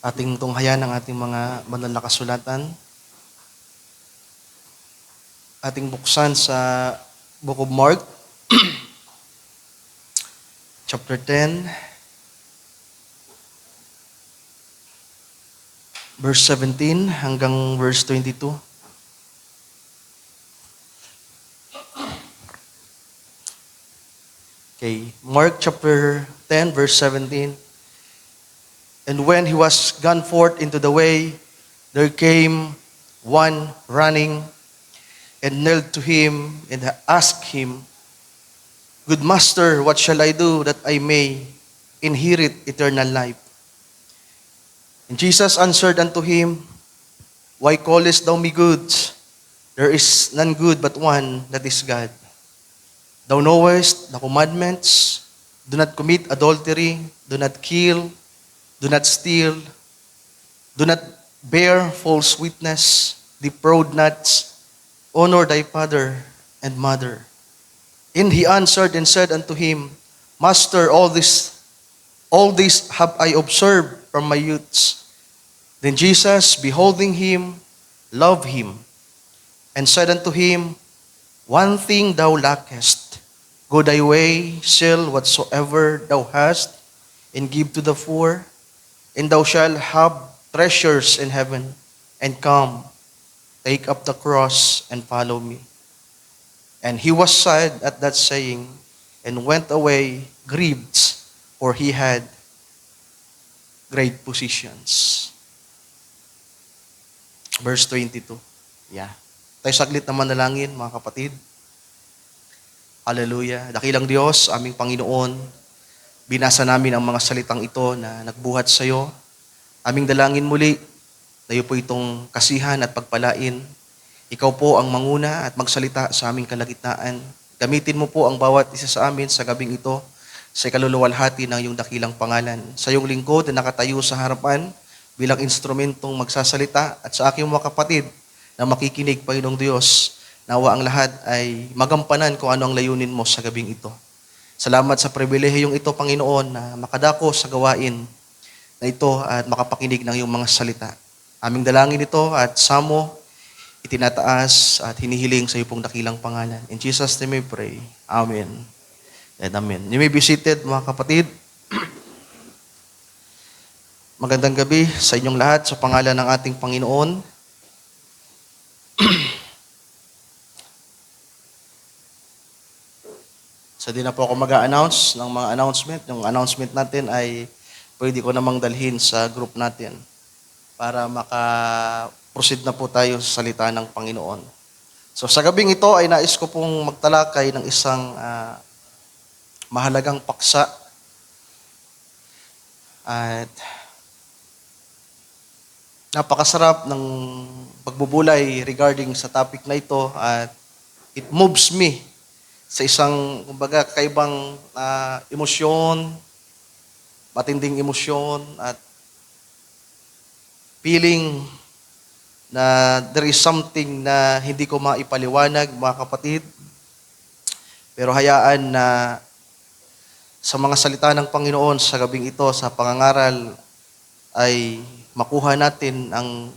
Ating tunghayan ang ating mga banal na kasulatan. Ating buksan sa Book of Mark, chapter 10, verse 17 hanggang verse 22. Okay, Mark chapter 10, verse 17. And when he was gone forth into the way, there came one running and knelt to him and asked him, Good master, what shall I do that I may inherit eternal life? And Jesus answered unto him, Why callest thou me good? There is none good but one, that is God. Thou knowest the commandments, do not commit adultery, do not kill, do not steal, do not bear false witness, defraud not, honor thy father and mother. And he answered and said unto him, Master, all this have I observed from my youth. Then Jesus, beholding him, loved him, and said unto him, One thing thou lackest. Go thy way, sell whatsoever thou hast, and give to the poor, and thou shalt have treasures in heaven. And come, take up the cross, and follow me. And he was sad at that saying, and went away grieved, for he had great possessions. Verse 22. Yeah. Tayo saglit na manalangin, mga kapatid. Hallelujah. Dakilang Diyos, aming Panginoon, binasa namin ang mga salitang ito na nagbuhat sa iyo. Aming dalangin muli na iyo po itong kasihan at pagpalain. Ikaw po ang manguna at magsalita sa aming kalagitnaan. Gamitin mo po ang bawat isa sa amin sa gabing ito sa ikaluluwalhati ng iyong dakilang pangalan. Sa iyong lingkod na nakatayo sa harapan bilang instrumentong magsasalita at sa aking mga kapatid na makikinig, Panginoong Diyos, nawa ang lahat ay magampanan kung ano ang layunin mo sa gabing ito. Salamat sa pribilehiyong ito, Panginoon, na makadako sa gawain na ito at makapakinig ng iyong mga salita. Aming dalangin ito at samo, itinataas at hinihiling sa iyo pong dakilang pangalan. In Jesus' name we pray. Amen. And amen. You may be seated, mga kapatid. Magandang gabi sa inyong lahat sa pangalan ng ating Panginoon. So di na po ako mag-a-announce ng mga announcement. Yung announcement natin ay pwede ko namang dalhin sa group natin para maka-proceed na po tayo sa salita ng Panginoon. So sa gabing ito ay nais ko pong magtalakay ng isang mahalagang paksa. At napakasarap ng pagbubulay regarding sa topic na ito at it moves me sa isang, kumbaga, kakaibang emosyon, matinding emosyon at feeling na there is something na hindi ko maipaliwanag, mga kapatid. Pero hayaan na sa mga salita ng Panginoon sa gabing ito, sa pangangaral, ay makuha natin ang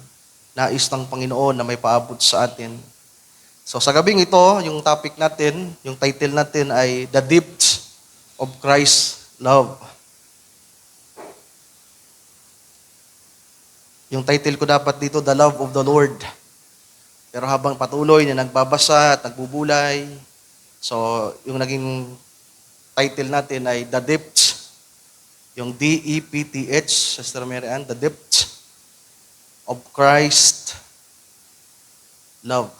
nais ng Panginoon na may paabot sa atin. So sa gabing ito, yung topic natin, yung title natin ay The Depths of Christ's Love. Yung title ko dapat dito, The Love of the Lord. Pero habang patuloy na nagbabasa at nagbubulay, so yung naging title natin ay The Depths, yung D-E-P-T-H, Sister Mary Ann, The Depths of Christ's Love.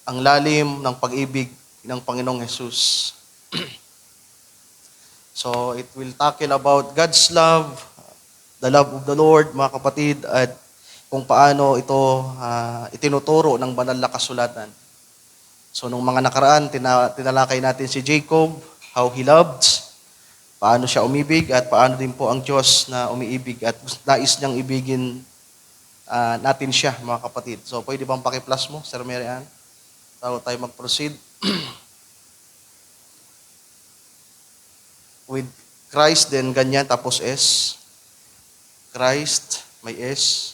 Ang lalim ng pag-ibig ng Panginoong Jesus. So, it will tackle about God's love, the love of the Lord, mga kapatid, at kung paano ito itinuturo ng banal na kasulatan. So, nung mga nakaraan, tinalakay natin si Jacob, how he loved, paano siya umibig, at paano din po ang Diyos na umiibig at nais niyang ibigin natin siya, mga kapatid. So, pwede bang paki-plus mo, Sir Mary Ann? Bago tayo mag-proceed with Christ, then ganyan, tapos S. Christ, may S.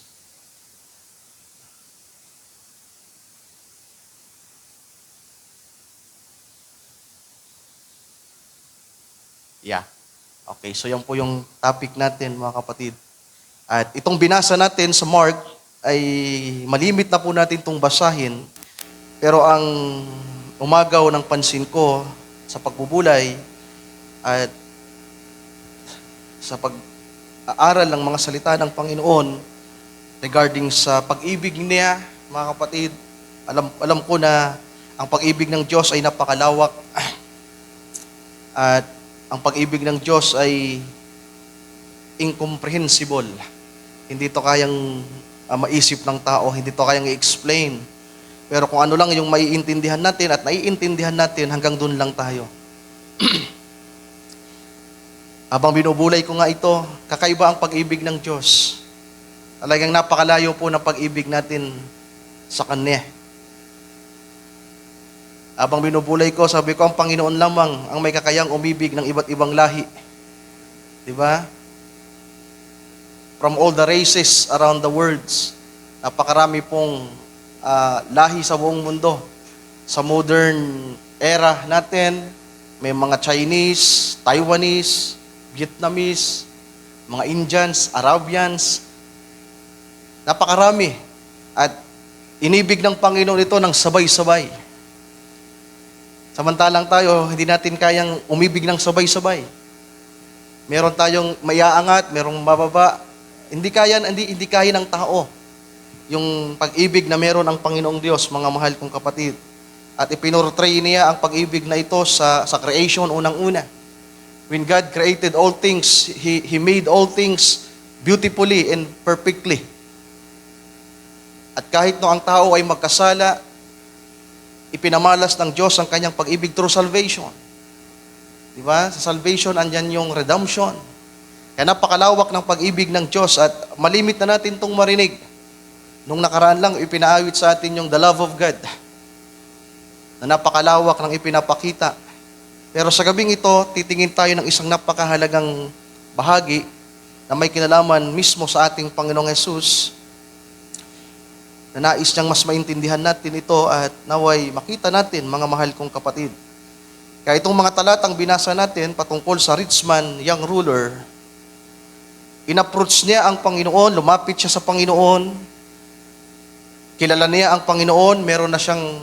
Yeah. Okay, so yan po yung topic natin, mga kapatid. At itong binasa natin sa Mark ay malimit na po natin itong basahin. Pero ang umagaw ng pansin ko sa pagbubulay at sa pag-aaral ng mga salita ng Panginoon regarding sa pag-ibig niya, mga kapatid, alam ko na ang pag-ibig ng Diyos ay napakalawak at ang pag-ibig ng Diyos ay incomprehensible. Hindi to kayang maisip ng tao, hindi to kayang i-explain. Pero kung ano lang yung maiintindihan natin at naiintindihan natin, hanggang dun lang tayo. Habang binubulay ko nga ito, kakaiba ang pag-ibig ng Diyos. Talagang napakalayo po ng pag-ibig natin sa Kanya. Habang binubulay ko, sabi ko, ang Panginoon lamang ang may kakayang umibig ng iba't ibang lahi. Di ba? From all the races around the world, napakarami pong lahi sa buong mundo. Sa modern era natin, may mga Chinese, Taiwanese, Vietnamese, mga Indians, Arabians. Napakarami. At inibig ng Panginoon ito ng sabay-sabay. Samantalang tayo, hindi natin kayang umibig ng sabay-sabay. Meron tayong maiaangat, merong mababa. Hindi kaya ng tao yung pag-ibig na meron ang Panginoong Diyos, mga mahal kong kapatid. At ipinortray niya ang pag-ibig na ito sa creation unang-una. When God created all things, He made all things beautifully and perfectly. At kahit no ang tao ay magkasala, ipinamalas ng Diyos ang kanyang pag-ibig through salvation. Di ba? Sa salvation, andyan yung redemption. Kaya napakalawak ng pag-ibig ng Diyos at malimit na natin itong marinig. Nung nakaraan lang, ipinaawit sa atin yung the love of God. Na napakalawak ng ipinapakita. Pero sa gabing ito, titingin tayo ng isang napakahalagang bahagi na may kinalaman mismo sa ating Panginoong Hesus, na nais niyang mas maintindihan natin ito at naway makita natin, mga mahal kong kapatid. Kaya itong mga talatang binasa natin patungkol sa rich man, young ruler, in-approach niya ang Panginoon, lumapit siya sa Panginoon, kilala niya ang Panginoon, meron na siyang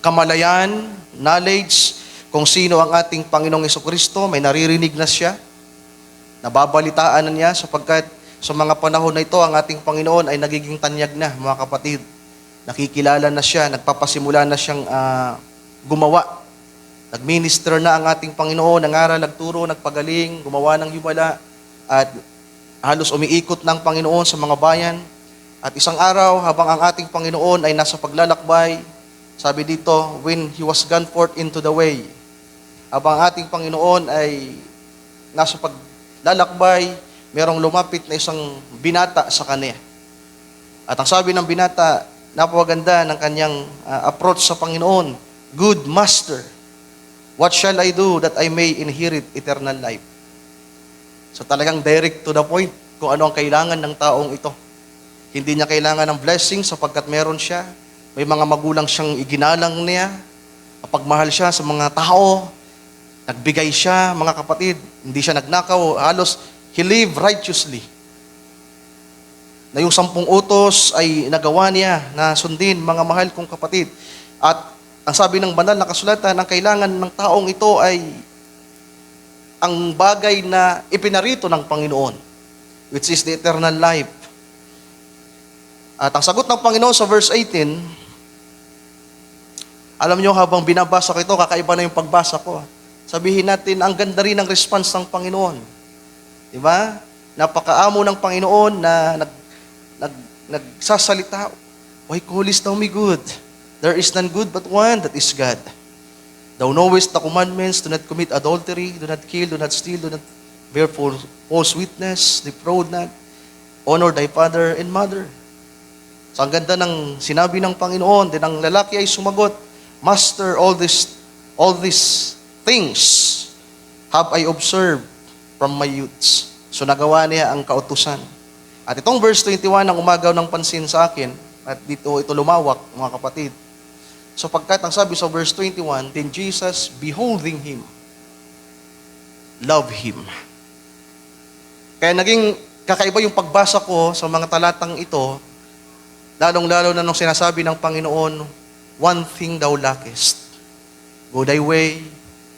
kamalayan, knowledge, kung sino ang ating Panginoong Jesucristo, may naririnig na siya, nababalitaan na niya sapagkat sa mga panahon na ito, ang ating Panginoon ay nagiging tanyag na, mga kapatid. Nakikilala na siya, nagpapasimula na siyang gumawa. Nagminister na ang ating Panginoon, nangaral, nagturo, nagpagaling, gumawa ng himala, at halos umiikot ng Panginoon sa mga bayan. At isang araw, habang ang ating Panginoon ay nasa paglalakbay, sabi dito, when He was gone forth into the way, habang ang ating Panginoon ay nasa paglalakbay, merong lumapit na isang binata sa kanya. At ang sabi ng binata, napakaganda ng kanyang approach sa Panginoon, "Good Master, what shall I do that I may inherit eternal life?" So talagang direct to the point kung ano ang kailangan ng taong ito. Hindi niya kailangan ng blessing sapagkat meron siya. May mga magulang siyang iginalang niya. Kapagmahal siya sa mga tao, nagbigay siya, mga kapatid. Hindi siya nagnakaw, halos he lived righteously. Na yung 10 utos ay nagawa niya na sundin, mga mahal kong kapatid. At ang sabi ng banal na kasulatan, ang kailangan ng taong ito ay ang bagay na ipinarito ng Panginoon, which is the eternal life. At ang sagot ng Panginoon sa verse 18, alam nyo, habang binabasa ko ito, kakaiba na yung pagbasa ko. Sabihin natin, ang ganda rin ng response ng Panginoon. Diba? Napakaamo ng Panginoon na nagsasalita, "Why callest thou me good? There is none good but one, that is God. Thou knowest the commandments, do not commit adultery, do not kill, do not steal, do not bear false witness, defraud not, honor thy father and mother." So ang ganda ng sinabi ng Panginoon, din ang lalaki ay sumagot, "Master, all this things have I observed from my youths. So nagawa niya ang kautusan. At itong verse 21 ang umagaw ng pansin sa akin, at dito ito lumawak, mga kapatid. So pagkat ang sabi sa verse 21, then Jesus, beholding him, love him. Kaya naging kakaiba yung pagbasa ko sa mga talatang ito, lalong-lalo na nung sinasabi ng Panginoon, one thing thou lackest. Go thy way,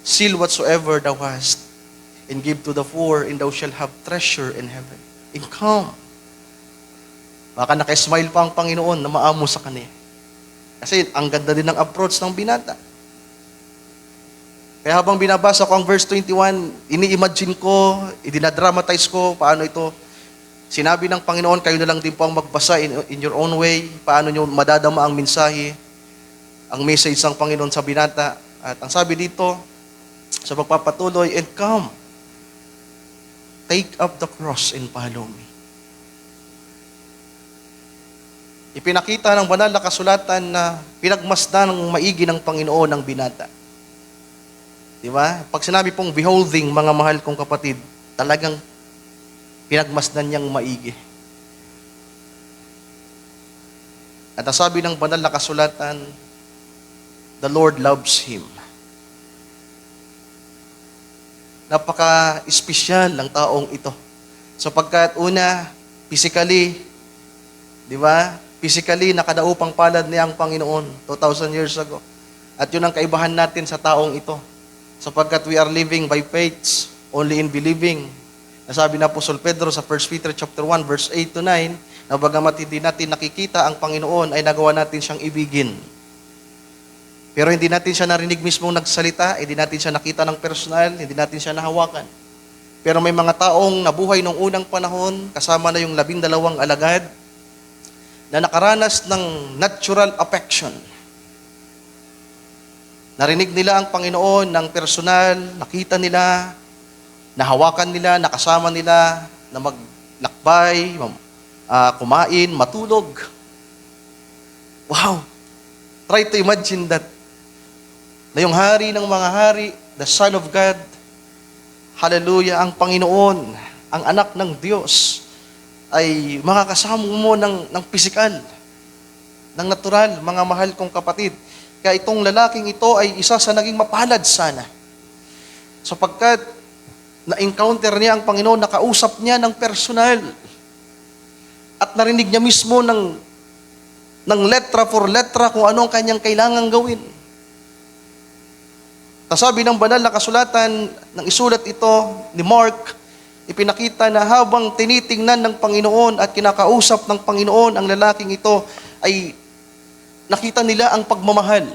seal whatsoever thou hast, and give to the poor, and thou shalt have treasure in heaven. And come. Baka naka-smile pa ang Panginoon na maamo sa kanya. Kasi ang ganda din ng approach ng binata. Kaya habang binabasa ko ang verse 21, ini-imagine ko, idinadramatize ko, paano ito. Sinabi ng Panginoon, kayo na lang din po ang magbasa in your own way, paano nyo madadama ang mensahe, ang message ng Panginoon sa binata. At ang sabi dito, sa pagpapatuloy, and come, take up the cross and follow me. Ipinakita ng banal na kasulatan na pinagmasdan ng maigi ng Panginoon ng binata. Di ba? Pag sinabi pong beholding, mga mahal kong kapatid, talagang pinagmasdan niyang maigi. At ang sabi ng banal na kasulatan, the Lord loves him. Napaka-espesyal ng taong ito. Sapagkat una, physically, di ba? Physically, nakadaupang palad niya ang Panginoon 2,000 years ago. At yun ang kaibahan natin sa taong ito. Sapagkat we are living by faith, only in believing. Nasabi na Apostol Pedro sa 1 Peter chapter 1, verse 8 to 9, na bagamat hindi natin nakikita ang Panginoon, ay nagawa natin siyang ibigin. Pero hindi natin siya narinig mismong nagsalita, hindi natin siya nakita ng personal, hindi natin siya nahawakan. Pero may mga taong nabuhay nung unang panahon, kasama na yung 12 alagad, na nakaranas ng natural affection. Narinig nila ang Panginoon ng personal, nakita nila, nahawakan nila, nakasama nila, na maglakbay, kumain, matulog. Wow! Try to imagine that. Na yung hari ng mga hari, the Son of God, hallelujah, ang Panginoon, ang anak ng Diyos, ay makakasama mo ng pisikal, ng natural, mga mahal kong kapatid. Kaya itong lalaking ito ay isa sa naging mapalad sana. Sapagkat na-encounter niya ang Panginoon, nakausap niya ng personal. At narinig niya mismo ng letra for letra kung ano ang kanyang kailangang gawin. Sabi ng banal na kasulatan, ng isulat ito ni Mark, ipinakita na habang tinitingnan ng Panginoon at kinakausap ng Panginoon ang lalaking ito, ay nakita nila ang pagmamahal.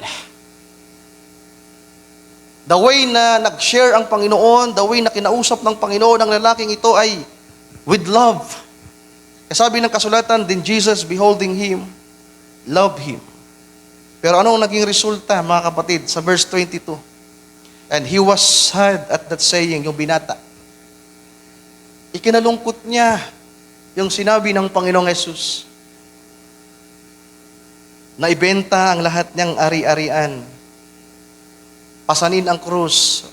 The way na nag-share ang Panginoon, the way na kinausap ng Panginoon ang lalaking ito ay with love. Sabi ng kasulatan, then Jesus, beholding him, love him. Pero anong naging resulta, mga kapatid, sa verse 22? And he was sad at that saying, yung binata. Ikinalungkot niya yung sinabi ng Panginoong Yesus na ibenta ang lahat niyang ari-arian, pasanin ang krus.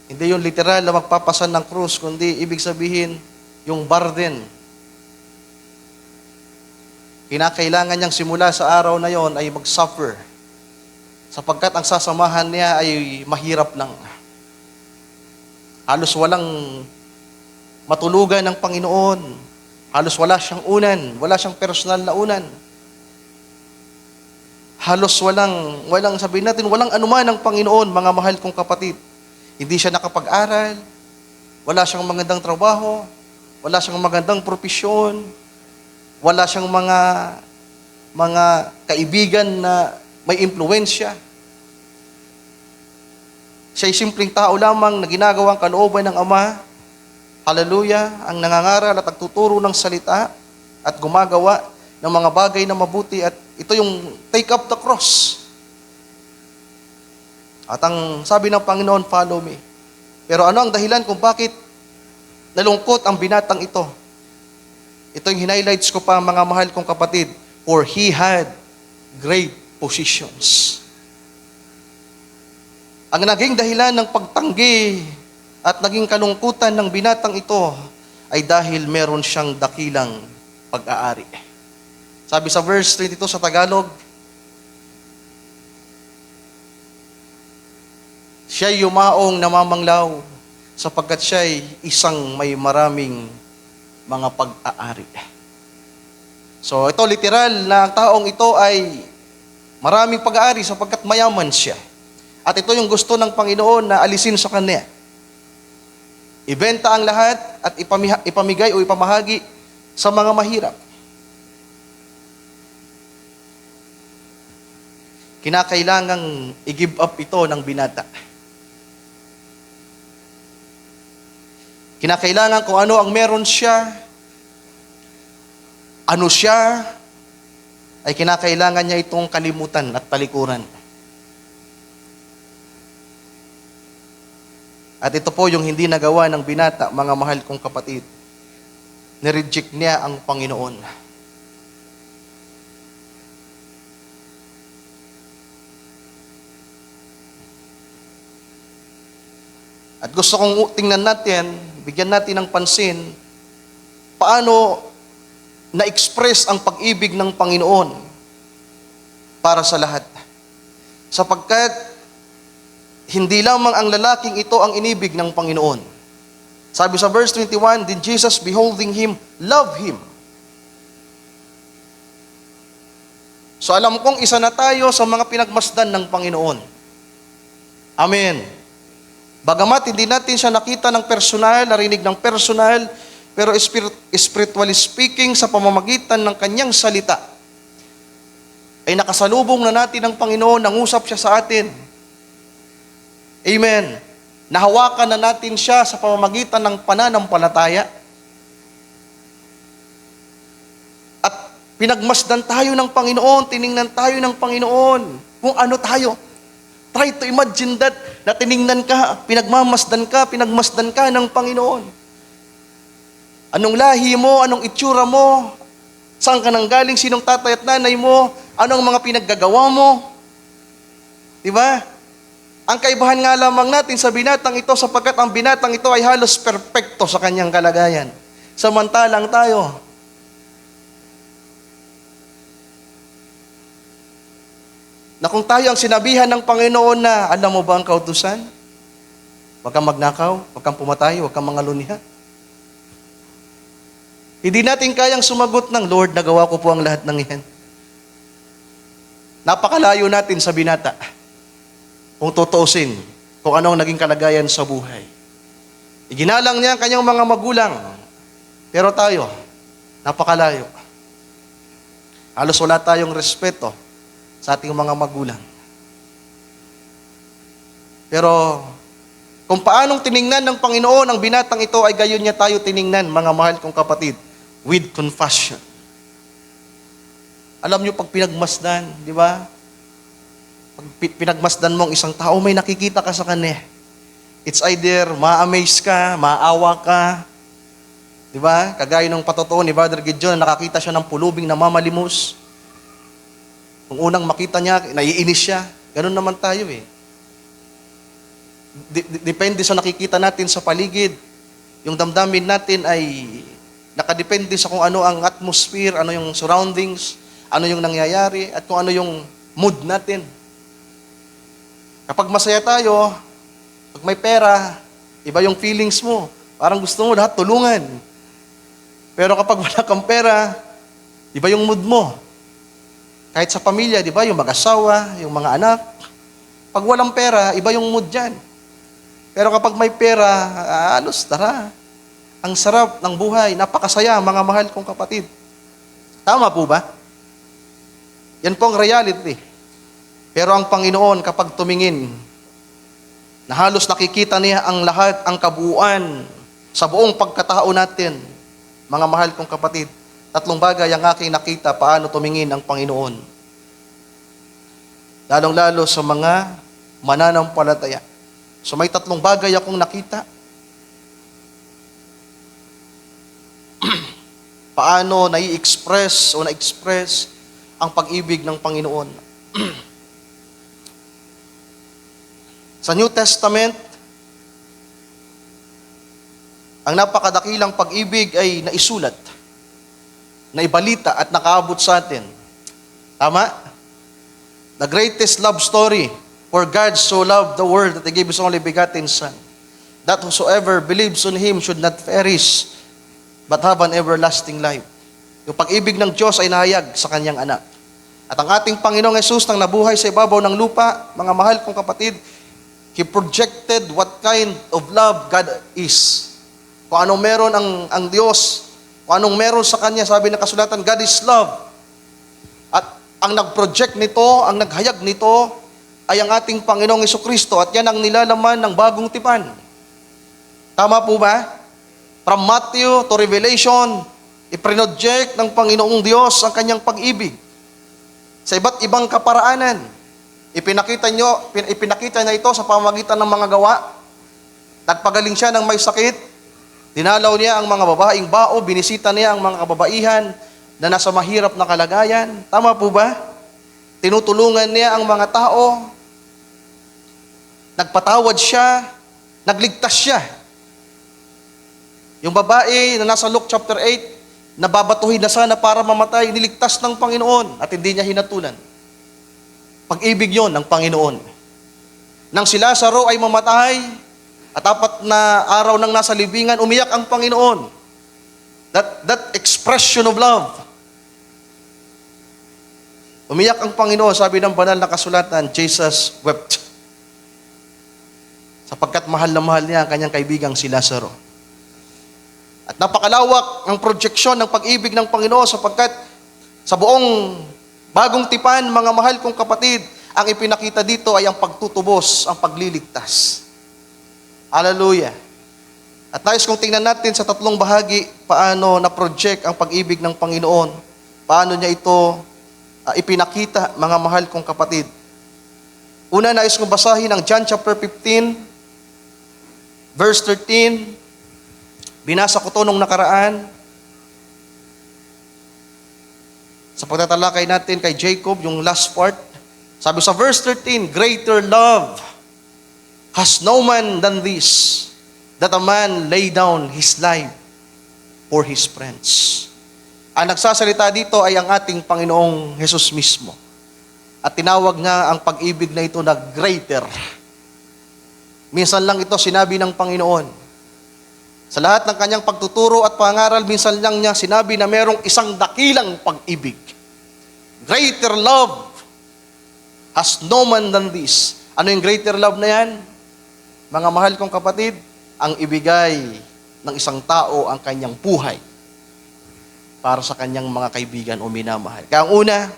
Hindi yung literal na magpapasan ng krus, kundi ibig sabihin yung burden. Kinakailangan niyang simula sa araw na yon ay mag-suffer, sapagkat ang sasamahan niya ay mahirap lang. Halos walang matulugan ng Panginoon. Halos wala siyang unan. Wala siyang personal na unan. Halos walang sabihin natin, walang anuman ng Panginoon, mga mahal kong kapatid. Hindi siya nakapag-aral. Wala siyang magandang trabaho. Wala siyang magandang propesyon. Wala siyang mga kaibigan na may impluwensya. Siya'y simpleng tao lamang na ginagawang kalooban ng Ama. Hallelujah, ang nangangaral at nagtuturo ng salita at gumagawa ng mga bagay na mabuti. At ito yung take up the cross. At ang sabi ng Panginoon, follow me. Pero ano ang dahilan kung bakit nalungkot ang binatang ito? Ito yung highlights ko pa, mga mahal kong kapatid. For he had great possessions. Ang naging dahilan ng pagtanggi at naging kalungkutan ng binatang ito ay dahil meron siyang dakilang pag-aari. Sabi sa verse 22 sa Tagalog, siya'y yumaong namamanglaw sapagkat siya'y isang may maraming mga pag-aari. So ito literal na ang taong ito ay maraming pag-aari sapagkat mayaman siya. At ito yung gusto ng Panginoon na alisin sa kanya. Ibenta ang lahat at ipamigay o ipamahagi sa mga mahirap. Kinakailangang i-give up ito ng binata. Kinakailangan kung ano ang meron siya, ano siya, ay kinakailangan niya itong kalimutan at talikuran. At ito po yung hindi nagawa ng binata, mga mahal kong kapatid. Nireject niya ang Panginoon. At gusto kong tingnan natin, bigyan natin ng pansin, paano na-express ang pag-ibig ng Panginoon para sa lahat. Sapagkat hindi lamang ang lalaking ito ang inibig ng Panginoon. Sabi sa verse 21, "Then Jesus, beholding him, loved him." So alam kong isa na tayo sa mga pinagmasdan ng Panginoon. Amen. Bagamat hindi natin siya nakita ng personal, narinig ng personal, pero spiritually speaking, sa pamamagitan ng kanyang salita, ay nakasalubong na natin ng Panginoon, nangusap siya sa atin. Amen. Nahawakan na natin siya sa pamamagitan ng pananampalataya. At pinagmasdan tayo ng Panginoon, tiningnan tayo ng Panginoon kung ano tayo. Try to imagine that, na tiningnan ka, pinagmasdan ka ng Panginoon. Anong lahi mo, anong itsura mo, saan ka nanggaling, sinong tatay at nanay mo, anong mga pinaggagawa mo. Diba? Ang kaibahan nga lamang natin sa binatang ito sapagkat ang binatang ito ay halos perpekto sa kanyang kalagayan. Samantalang tayo, na kung tayo ang sinabihan ng Panginoon na, alam mo ba ang kautusan? Huwag kang magnakaw, huwag kang pumatay, huwag kang mangaluniha. Hindi natin kayang sumagot ng, Lord, nagawa ko po ang lahat ng iyan. Napakalayo natin sa binata. Kung tutuusin, kung anong naging kalagayan sa buhay. Iginalang niya ang kanyang mga magulang. Pero tayo, napakalayo. Halos wala tayong respeto sa ating mga magulang. Pero, kung paanong tiningnan ng Panginoon ang binatang ito, ay gayon niya tayo tiningnan, mga mahal kong kapatid, with compassion. Alam niyo, pag pinagmasdan, di ba? Pag pinagmasdan mo ang isang tao, may nakikita ka sa kanya. It's either ma-amaze ka, maawa ka. Di ba? Kagaya ng patotoo ni Brother Gideon, nakakita siya ng pulubing na mamalimos. Kung unang makita niya, naiinis siya. Ganun naman tayo eh. Depende sa nakikita natin sa paligid. Yung damdamin natin ay nakadepende sa kung ano ang atmosphere, ano yung surroundings, ano yung nangyayari, at kung ano yung mood natin. Kapag masaya tayo, pag may pera, iba yung feelings mo. Parang gusto mo lahat tulungan. Pero kapag wala kang pera, iba yung mood mo. Kahit sa pamilya, di ba, yung mag-asawa, yung mga anak. Pag walang pera, iba yung mood dyan. Pero kapag may pera, alos, tara. Ang sarap ng buhay, napakasaya, mga mahal kong kapatid. Tama po ba? Yan po ang reality. Pero ang Panginoon, kapag tumingin, na halos nakikita niya ang lahat, ang kabuuan, sa buong pagkatao natin, mga mahal kong kapatid, tatlong bagay ang aking nakita paano tumingin ang Panginoon. Lalong-lalo sa mga mananampalataya. So may tatlong bagay akong nakita. Paano nai-express o na-express ang pag-ibig ng Panginoon. Sa New Testament, ang napakadakilang pag-ibig ay naisulat, naibalita at nakaabot sa atin. Tama? The greatest love story, for God so loved the world that He gave His only begotten Son, that whosoever believes on Him should not perish, but have an everlasting life. Yung pag-ibig ng Diyos ay nahayag sa Kanyang anak. At ang ating Panginoong Hesus nang nabuhay sa ibabaw ng lupa, mga mahal kong kapatid, He projected what kind of love God is. Kung anong meron ang Diyos, kung anong meron sa Kanya, sabi ng kasulatan, God is love. At ang nag-project nito, ang naghayag nito, ay ang ating Panginoong Hesukristo, at yan ang nilalaman ng bagong tipan. Tama po ba? From Matthew to Revelation, iproject ng Panginoong Diyos ang Kanyang pag-ibig. Sa iba't ibang kaparaanan, ipinakita niya ito sa pamamagitan ng mga gawa. Nagpagaling siya ng may sakit, dinalaw niya ang mga babaeng bao, binisita niya ang mga kababaihan na nasa mahirap na kalagayan. Tama po ba? Tinutulungan niya ang mga tao, nagpatawad siya, nagligtas siya. Yung babae na nasa Luke chapter 8, nababatuhin na sana para mamatay, niligtas ng Panginoon at hindi niya hinatulan. Pag-ibig yon ng Panginoon. Nang si Lazaro ay mamatay, at 4 na araw nang nasa libingan, umiyak ang Panginoon. That expression of love. Umiyak ang Panginoon, sabi ng banal na kasulatan, Jesus wept. Sapagkat mahal na mahal niya ang kanyang kaibigang si Lazaro. At napakalawak ang projection ng pag-ibig ng Panginoon sapagkat sa buong bagong tipan, mga mahal kong kapatid, ang ipinakita dito ay ang pagtutubos, ang pagliligtas. Hallelujah. At nais kong tingnan natin sa 3 bahagi paano na-project ang pag-ibig ng Panginoon. Paano niya ito ipinakita, mga mahal kong kapatid. Una, nais kong basahin ang John chapter 15, verse 13. Binasa ko ito nung nakaraan. Sa pagtatalakay natin kay Jacob, yung last part. Sabi sa verse 13, greater love has no man than this, that a man lay down his life for his friends. Ang nagsasalita dito ay ang ating Panginoong Hesus mismo. At tinawag niya ang pag-ibig na ito na greater. Minsan lang ito sinabi ng Panginoon. Sa lahat ng kanyang pagtuturo at pangaral, minsan lang niya sinabi na merong isang dakilang pag-ibig. Greater love has no man than this. Ano yung greater love na yan? Mga mahal kong kapatid, ang ibigay ng isang tao ang kanyang buhay para sa kanyang mga kaibigan o minamahal. Kaya ang una,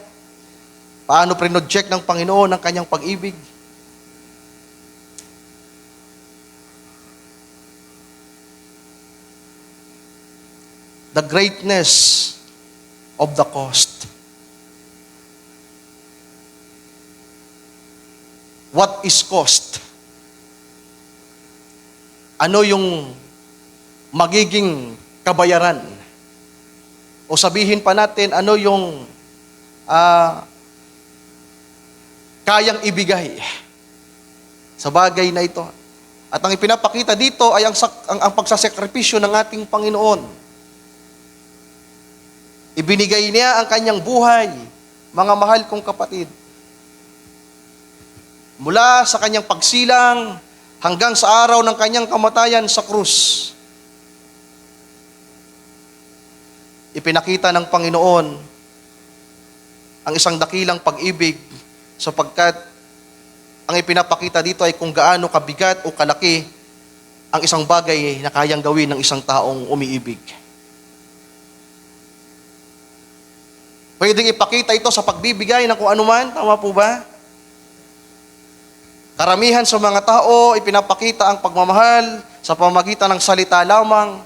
paano prinoject ng Panginoon ang kanyang pag-ibig? The greatness of the cost. What is cost? Ano yung magiging kabayaran? O sabihin pa natin, ano yung kayang ibigay sa bagay na ito? At ang ipinapakita dito ay ang pagsasakripisyo ng ating Panginoon. Ibinigay niya ang kanyang buhay, mga mahal kong kapatid. Mula sa kanyang pagsilang, hanggang sa araw ng kanyang kamatayan sa krus. Ipinakita ng Panginoon ang isang dakilang pag-ibig sapagkat ang ipinapakita dito ay kung gaano kabigat o kalaki ang isang bagay na kayang gawin ng isang taong umiibig. Pwedeng ipakita ito sa pagbibigay ng kung anuman, tama po ba? Karamihan sa mga tao, ipinapakita ang pagmamahal sa pamamagitan ng salita lamang.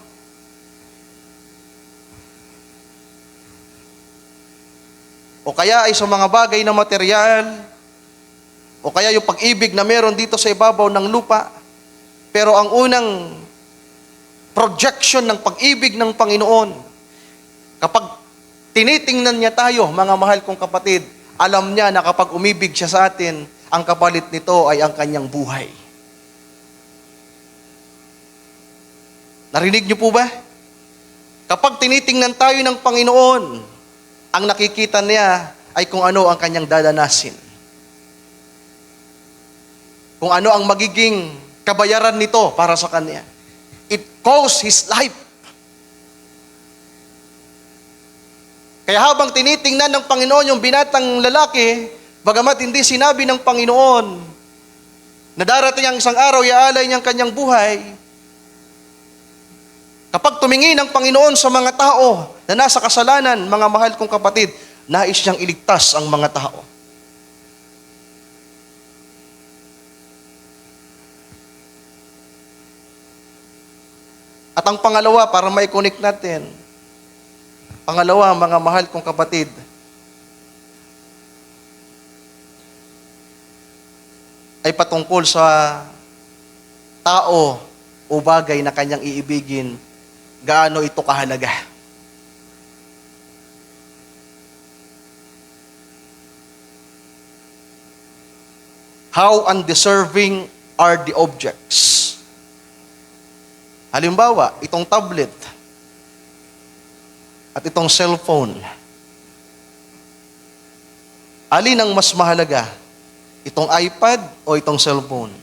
O kaya ay sa mga bagay na material, o kaya yung pag-ibig na meron dito sa ibabaw ng lupa. Pero ang unang projection ng pag-ibig ng Panginoon, kapag tinitingnan niya tayo, mga mahal kong kapatid, alam niya na kapag umibig siya sa atin, ang kapalit nito ay ang kanyang buhay. Narinig niyo po ba? Kapag tinitingnan tayo ng Panginoon, ang nakikita niya ay kung ano ang kanyang dadanasin. Kung ano ang magiging kabayaran nito para sa kanya. It costs his life. Kaya habang tinitingnan ng Panginoon yung binatang lalaki, bagamat hindi sinabi ng Panginoon na darating ang isang araw, iaalay niyang kanyang buhay, kapag tumingin ang Panginoon sa mga tao na nasa kasalanan, mga mahal kong kapatid, nais niyang iligtas ang mga tao. At ang pangalawa, para mai-connect natin, pangalawa, mga mahal kong kapatid, ay patungkol sa tao o bagay na kanyang iibigin, gaano ito kahalaga. How undeserving are the objects? Halimbawa, itong tablet at itong cellphone. Alin ang mas mahalaga? Itong iPad o itong cellphone?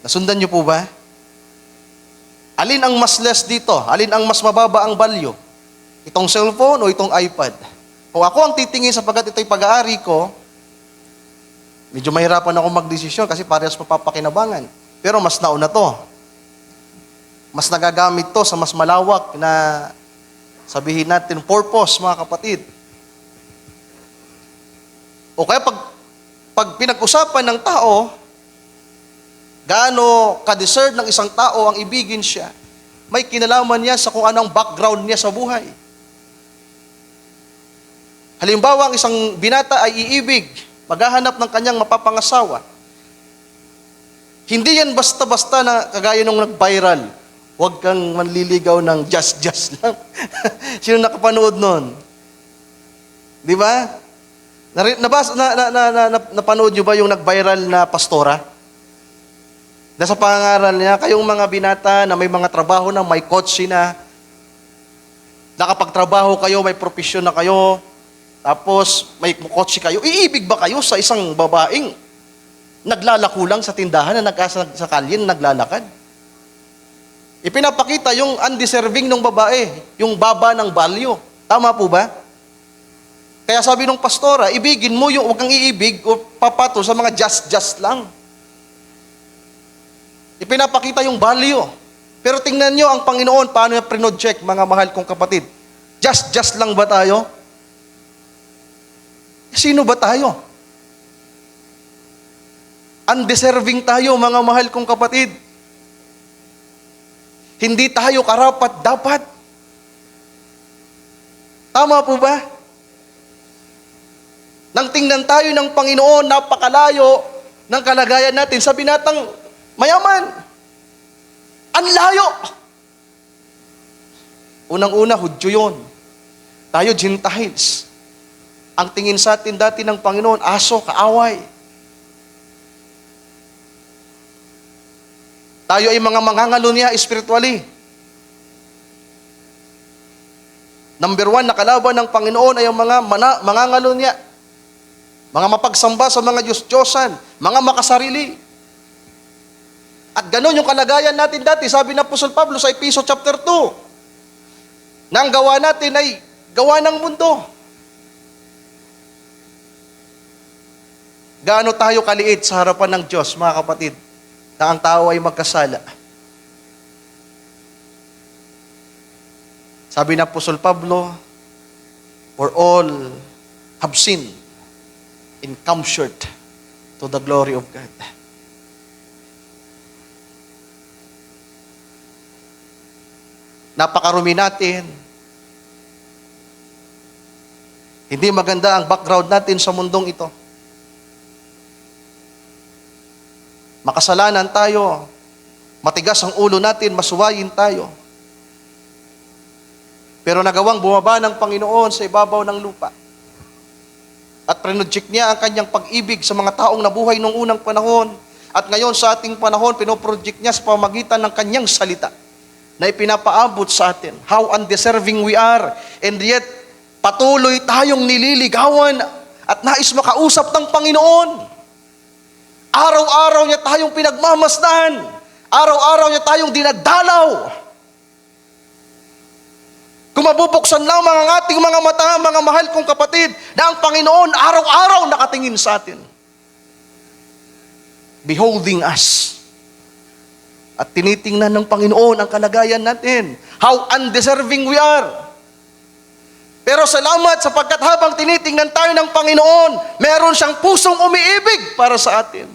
Nasundan niyo po ba? Alin ang mas less dito? Alin ang mas mababa ang value? Itong cellphone o itong iPad? Kung ako ang titingin sapagkat ito'y pag-aari ko, medyo mahirapan ako magdesisyon kasi parehas mapapakinabangan. Pero mas nauna to. Mas nagagamit to sa mas malawak na, sabihin natin, purpose, mga kapatid. O kaya pag pinag-usapan ng tao, gaano ka-deserve ng isang tao ang ibigin siya, may kinalaman niya sa kung anong background niya sa buhay. Halimbawa, ang isang binata ay iibig, maghahanap ng kanyang mapapangasawa. Hindi yan basta-basta na kagaya nung nag-viral. Huwag kang manliligaw ng just lang. Sino nakapanood nun? Di ba? Napanood nyo ba yung nag-viral na pastora? Nasa pangaral niya, kayong mga binata na may mga trabaho na, may kotse na, nakapagtrabaho kayo, may profesyon na kayo, tapos may kotse kayo, iibig ba kayo sa isang babaeng naglalako lang sa tindahan na sa kalye na naglalakad? Ipinapakita yung undeserving ng babae, yung baba ng value. Tama po ba? Kaya sabi ng pastora, ibigin mo yung, huwag kang iibig o papato sa mga just lang. Ipinapakita yung value. Pero tingnan nyo ang Panginoon, paano yung pre-check, mga mahal kong kapatid. Just lang ba tayo? Sino ba tayo? Undeserving tayo, mga mahal kong kapatid. Hindi tayo karapat-dapat. Tama po ba? Nang tingnan tayo ng Panginoon, napakalayo ng kalagayan natin sa binatang mayaman. Ang layo. Unang-una, Hudyo yun. Tayo, Gentiles. Ang tingin sa atin dati ng Panginoon, aso, kaaway. Tayo ay mga mangangalo niya spiritually. Number 1 na kalaban ng Panginoon ay ang mga mangangalo niya. Mga mapagsamba sa mga Diyos-Diyosan, mga makasarili. At ganon yung kalagayan natin dati, sabi ng Apostol Pablo sa Efeso chapter 2, na ang gawa natin ay gawa ng mundo. Gaano tayo kaliit sa harapan ng Diyos, mga kapatid, na ang tao ay magkasala. Sabi ng Apostol Pablo, for all have sinned and come short to the glory of God. Napakarumi natin. Hindi maganda ang background natin sa mundong ito. Makasalanan tayo. Matigas ang ulo natin, masuwayin tayo. Pero nagawang bumaba ng Panginoon sa ibabaw ng lupa. At prinodject niya ang kanyang pag-ibig sa mga taong nabuhay noong unang panahon. At ngayon sa ating panahon, pinoproject niya sa pamagitan ng kanyang salita na ipinapaabot sa atin. How undeserving we are. And yet, patuloy tayong nililigawan at nais makausap ng Panginoon. Araw-araw niya tayong pinagmamasdan. Araw-araw niya tayong dinadalaw. Kung mabubuksan lamang ang ating mga mata, mga mahal kong kapatid, na ang Panginoon araw-araw nakatingin sa atin. Beholding us. At tinitingnan ng Panginoon ang kalagayan natin. How undeserving we are. Pero salamat sapagkat habang tinitingnan tayo ng Panginoon, meron siyang pusong umiibig para sa atin.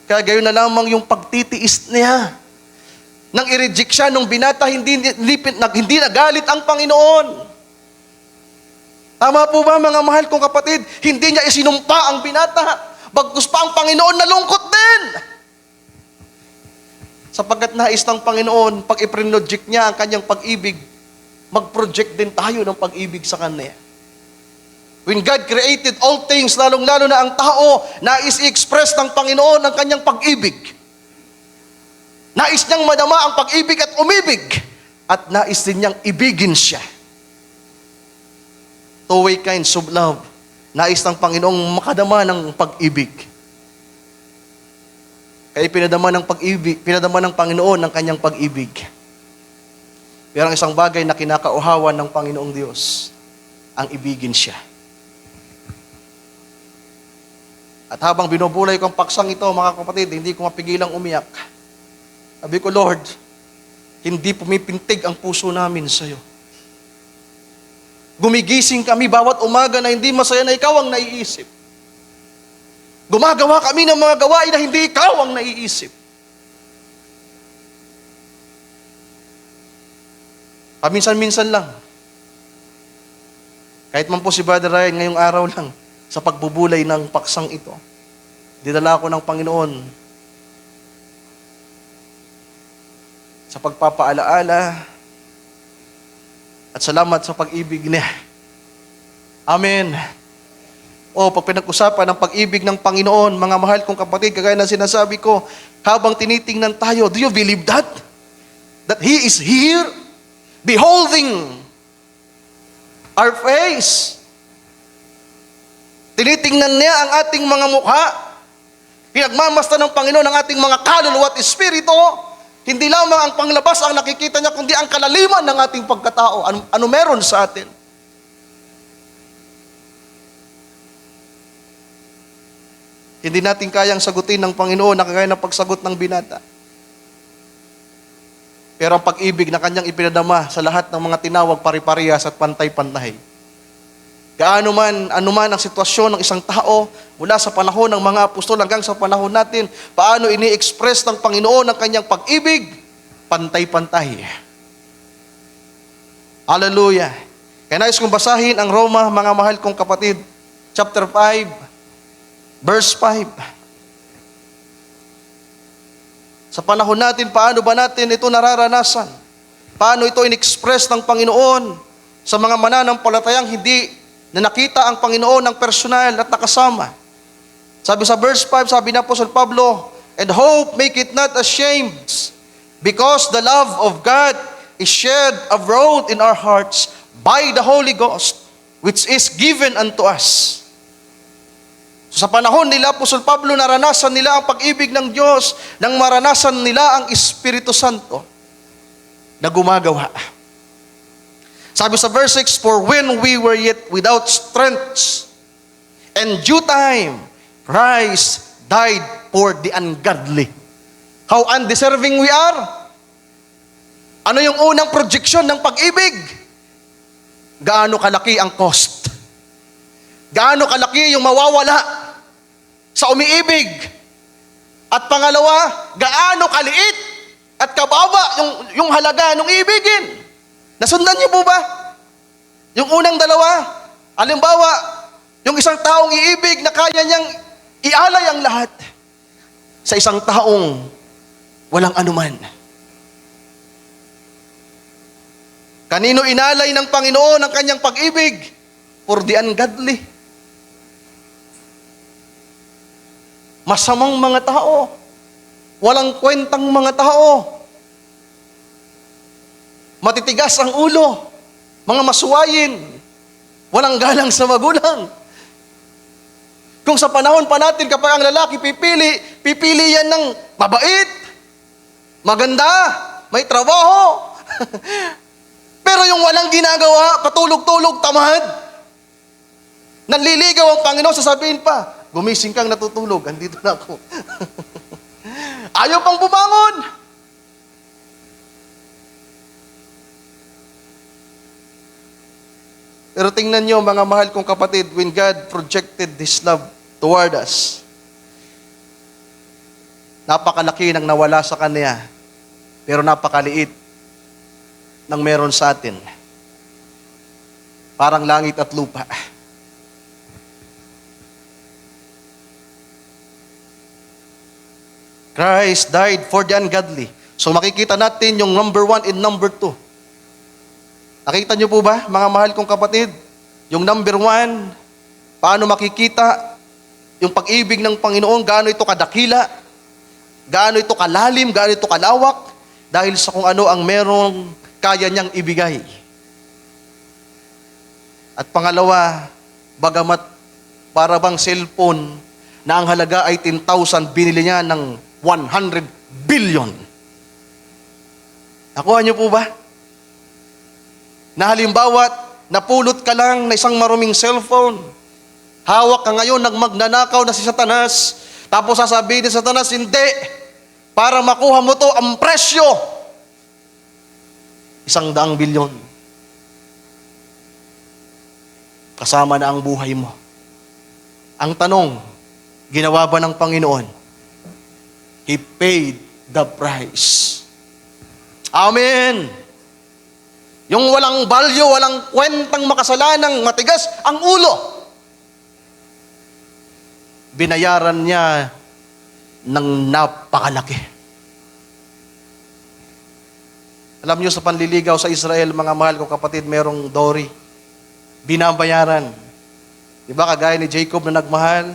Kaya gayon na lamang yung pagtitiis niya. Nang i-reject siya nung binata, hindi nagalit ang Panginoon. Tama po ba mga mahal kong kapatid? Hindi niya isinumpa ang binata. Bagkus pa ang Panginoon nalungkot din. Sapagkat nais ng Panginoon, pag i-project niya ang kanyang pag-ibig, mag-project din tayo ng pag-ibig sa Kanya. When God created all things, lalong-lalo na ang tao, nais i-express ng Panginoon ang kanyang pag-ibig. Nais niyang madama ang pag-ibig at umibig. At nais din niyang ibigin siya. Two-way kinds of love. Nais ng Panginoong makadama ng pag-ibig. Kaya pinadama ng Panginoon ang kanyang pag-ibig. Pero ang isang bagay na kinakauhawan ng Panginoong Diyos, ang ibigin siya. At habang binubulay ko ang paksang ito, mga kapatid, hindi ko mapigilang umiyak. Sabi ko, Lord, hindi pumipintig ang puso namin sa iyo. Gumigising kami bawat umaga na hindi masaya na ikaw ang naiisip. Gumagawa kami ng mga gawain na hindi ikaw ang naiisip. Paminsan-minsan lang. Kahit man po si Brother Ryan ngayong araw lang, sa pagbubulay ng paksang ito, dinala ko ng Panginoon sa pagpapaalaala at salamat sa pag-ibig niya. Amen. Pag pinag-usapan ng pag-ibig ng Panginoon, mga mahal kong kapatid, kagaya ng sinasabi ko, habang tinitingnan tayo, do you believe that? That He is here, beholding our face. Tinitingnan niya ang ating mga mukha. Pinagmamasdan ng Panginoon ang ating mga kaluluwa at espiritu. Hindi lamang ang panglabas ang nakikita niya, kundi ang kalaliman ng ating pagkatao. Ano meron sa atin? Hindi natin kayang sagutin ng Panginoon na kagaya ng pagsagot ng binata. Pero ang pag-ibig na kanyang ipinadama sa lahat ng mga tinawag pari-parehas at pantay-pantay. Anuman ang sitwasyon ng isang tao, mula sa panahon ng mga apostol hanggang sa panahon natin, paano ini-express ng Panginoon ang kanyang pag-ibig? Pantay-pantay. Hallelujah. Kaya nais kong basahin ang Roma, mga mahal kong kapatid, chapter 5, verse 5. Sa panahon natin, paano ba natin ito nararanasan? Paano ito in-express ng Panginoon sa mga mananampalatayang hindi na nakita ang Panginoon ng personal at nakasama? Sabi sa verse 5, sabi na Apostol Pablo, and hope make it not ashamed, because the love of God is shed abroad in our hearts by the Holy Ghost, which is given unto us. So, sa panahon nila, Apostol Pablo, naranasan nila ang pag-ibig ng Diyos nang maranasan nila ang Espiritu Santo na gumagawa. Sabi sa verse 6, for when we were yet without strength, and due time, Christ died for the ungodly. How undeserving we are. Ano yung unang projection ng pag-ibig? Gaano kalaki ang cost? Gaano kalaki yung mawawala sa umiibig? At pangalawa, gaano kaliit at kababa yung halaga ng ibigin? Nasundan niyo po ba? Yung unang dalawa, halimbawa, yung isang taong iibig na kaya niyang ialay ang lahat sa isang taong walang anuman. Kanino inalay ng Panginoon ang kanyang pag-ibig? For the ungodly. masamang mga tao, walang kwentang mga tao, matitigas ang ulo, mga masuwayin, walang galang sa magulang. Kung sa panahon pa natin, kapag ang lalaki pipili yan ng mabait, maganda, may trabaho. Pero yung walang ginagawa, patulog-tulog, tamad. Nanliligaw ang Panginoon, sasabihin pa, gumising kang natutulog, andito na ako. Ayaw pang bumangon. Pero tingnan nyo, mga mahal kong kapatid, when God projected this love toward us, napakalaki ng nawala sa Kanya, pero napakaliit ng meron sa atin. Parang langit at lupa. Christ died for the ungodly. So makikita natin yung number 1 and number 2. Nakita niyo po ba, mga mahal kong kapatid? Yung number 1, paano makikita yung pag-ibig ng Panginoon, gaano ito kadakila, gaano ito kalalim, gaano ito kalawak, dahil sa kung ano ang merong kaya niyang ibigay. At pangalawa, bagamat para bang cellphone na ang halaga ay 10,000, binili niya ng 100 billion. Nakuha niyo po ba? Na halimbawa, napulot ka lang na isang maruming cellphone. Hawak ka ngayon ng magnanakaw na si Satanas. Tapos sasabihin ni Satanas, hindi. Para makuha mo to, ang presyo, 100 bilyon. Kasama na ang buhay mo. Ang tanong, ginawa ba ng Panginoon? He paid the price. Amen. Yung walang value, walang kwentang makasalanang matigas ang ulo. Binayaran niya ng napakalaki. Alam niyo, sa panliligaw sa Israel, mga mahal ko kapatid, merong dowry. Binabayaran. Diba kagaya ni Jacob na nagmahal?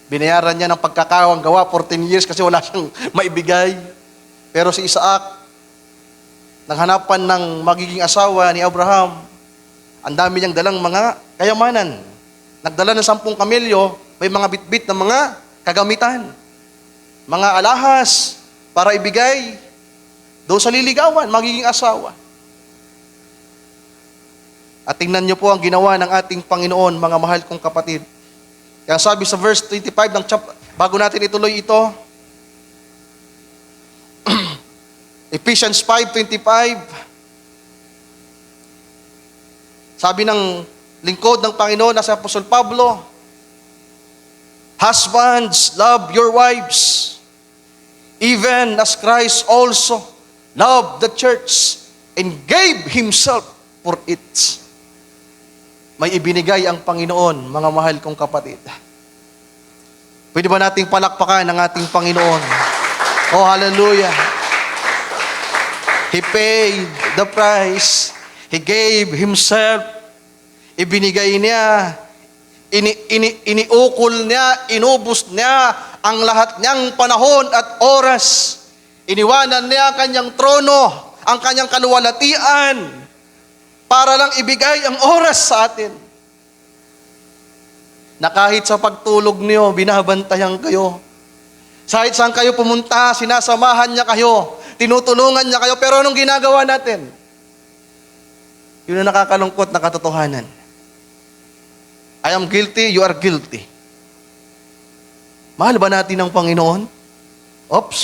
Binayaran niya ng pagkakawang gawa 14 years kasi wala siyang maibigay. Pero si Isaac, naghanapan ng magiging asawa ni Abraham, ang dami niyang dalang mga kayamanan. Nagdala ng 10 kamelyo, may mga bitbit na mga kagamitan. Mga alahas para ibigay doon sa liligawan, magiging asawa. At tingnan niyo po ang ginawa ng ating Panginoon, mga mahal kong kapatid. Kaya sabi sa verse 25 ng bago natin ituloy ito, Ephesians 5:25, sabi ng lingkod ng Panginoon na si Apostol Pablo, husbands, love your wives, even as Christ also loved the church and gave Himself for it. May ibinigay ang Panginoon, mga mahal kong kapatid. Pwede ba nating palakpakan ang ating Panginoon? Oh, hallelujah! He paid the price. He gave Himself. Ibinigay niya. Iniukol niya. Inubos niya ang lahat niyang panahon at oras. Iniwanan niya ang kanyang trono, ang kanyang kaluwalhatian, para lang ibigay ang oras sa atin. Na kahit sa pagtulog niyo, binabantayan kayo. Kahit saan kayo pumunta, sinasamahan niya kayo. Tinutulungan niya kayo, pero anong ginagawa natin? Yun ang nakakalungkot na katotohanan. I am guilty, you are guilty. Mahal ba natin ang Panginoon? Oops.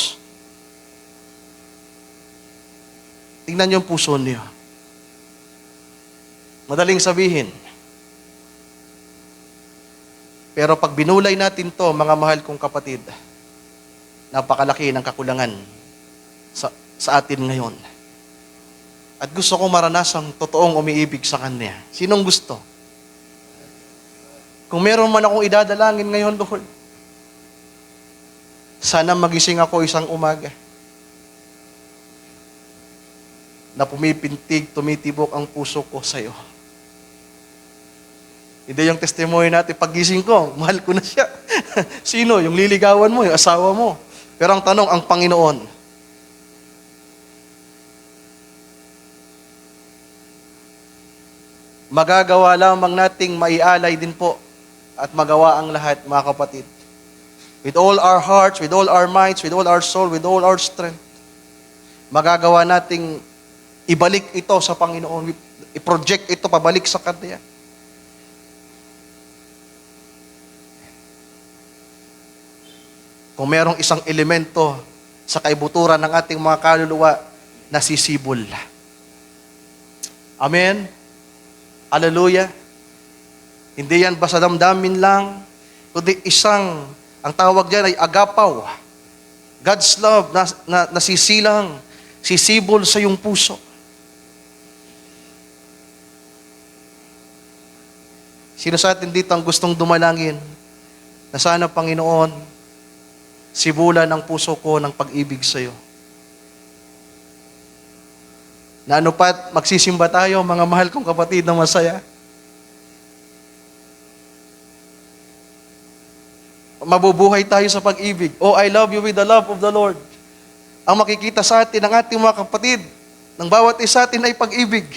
Tingnan niyo ang puso niyo. Madaling sabihin. Pero pag binulay natin to, mga mahal kong kapatid, napakalaki ng kakulangan sa atin ngayon. At gusto kong maranasang totoong umiibig sa Kanya. Sinong gusto? Kung meron man akong idadalangin ngayon, Lord, sana magising ako isang umaga na pumipintig, tumitibok ang puso ko sa iyo. Hindi yung testimony natin, paggising ko, mahal ko na siya. Sino? Yung liligawan mo, yung asawa mo. Pero ang tanong, ang Panginoon. Magagawa lamang nating maialay din po at magawa ang lahat, mga kapatid. With all our hearts, with all our minds, with all our soul, with all our strength. Magagawa nating ibalik ito sa Panginoon. I-project ito pabalik sa Kanya. Kung merong isang elemento sa kaibuturan ng ating mga kaluluwa, nasisibol. Amen? Hallelujah. Hindi yan basta damdamin lang, kundi ang tawag diyan ay agapaw. God's love na nasisilang, sisibol sa iyong puso. Sino sa atin dito ang gustong dumalangin na sana, Panginoon, sibulan ang puso ko ng pag-ibig sa iyo? Na ano pat, magsisimba tayo, mga mahal kong kapatid na masaya. Mabubuhay tayo sa pag-ibig. Oh, I love you with the love of the Lord. Ang makikita sa atin ng ating mga kapatid, ng bawat isa atin ay pag-ibig.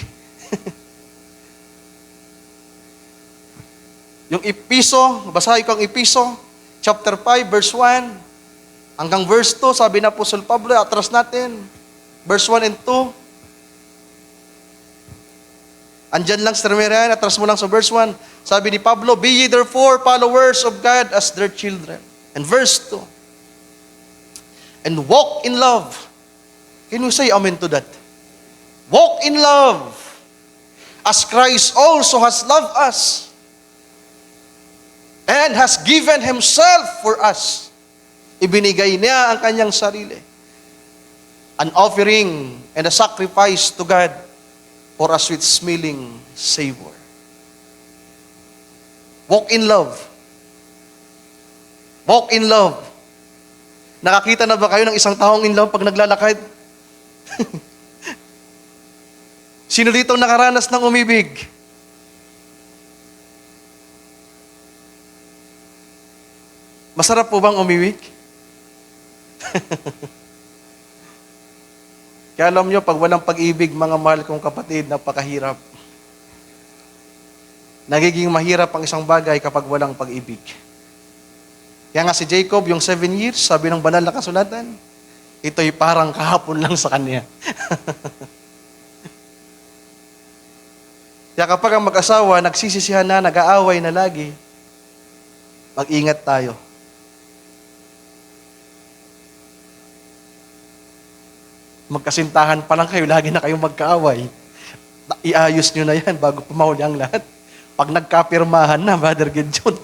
Yung Episo, basahin ko ang Episo, chapter 5, verse 1, hanggang verse 2, sabi na Apostol Pablo, atras natin, verse 1 and 2, andyan lang sa Termerian, atras mo lang sa verse 1. Sabi ni Pablo, be ye therefore followers of God as their children. And verse 2. And walk in love. Can you say amen to that? Walk in love. As Christ also has loved us. And has given Himself for us. Ibinigay niya ang kanyang sarili. An offering and a sacrifice to God for a sweet-smelling savor. Walk in love. Walk in love. Nakakita na ba kayo ng isang taong in love pag naglalakad? Sino dito nakaranas ng umibig? Masarap po bang umibig? Kaya alam nyo, pag walang pag-ibig, mga mahal kong kapatid, napakahirap. Nagiging mahirap ang isang bagay kapag walang pag-ibig. Kaya nga si Jacob, yung 7 years, sabi ng banal na kasulatan, ito'y parang kahapon lang sa kanya. Kaya kapag ang mag-asawa, nagsisisihan na, nag-aaway na lagi, mag-ingat tayo. Magkasintahan pa lang kayo, lagi na kayong magkaaway. Iayos nyo na yan bago pumahuli ang lahat. Pag nagkapirmahan na, Brother Gideon.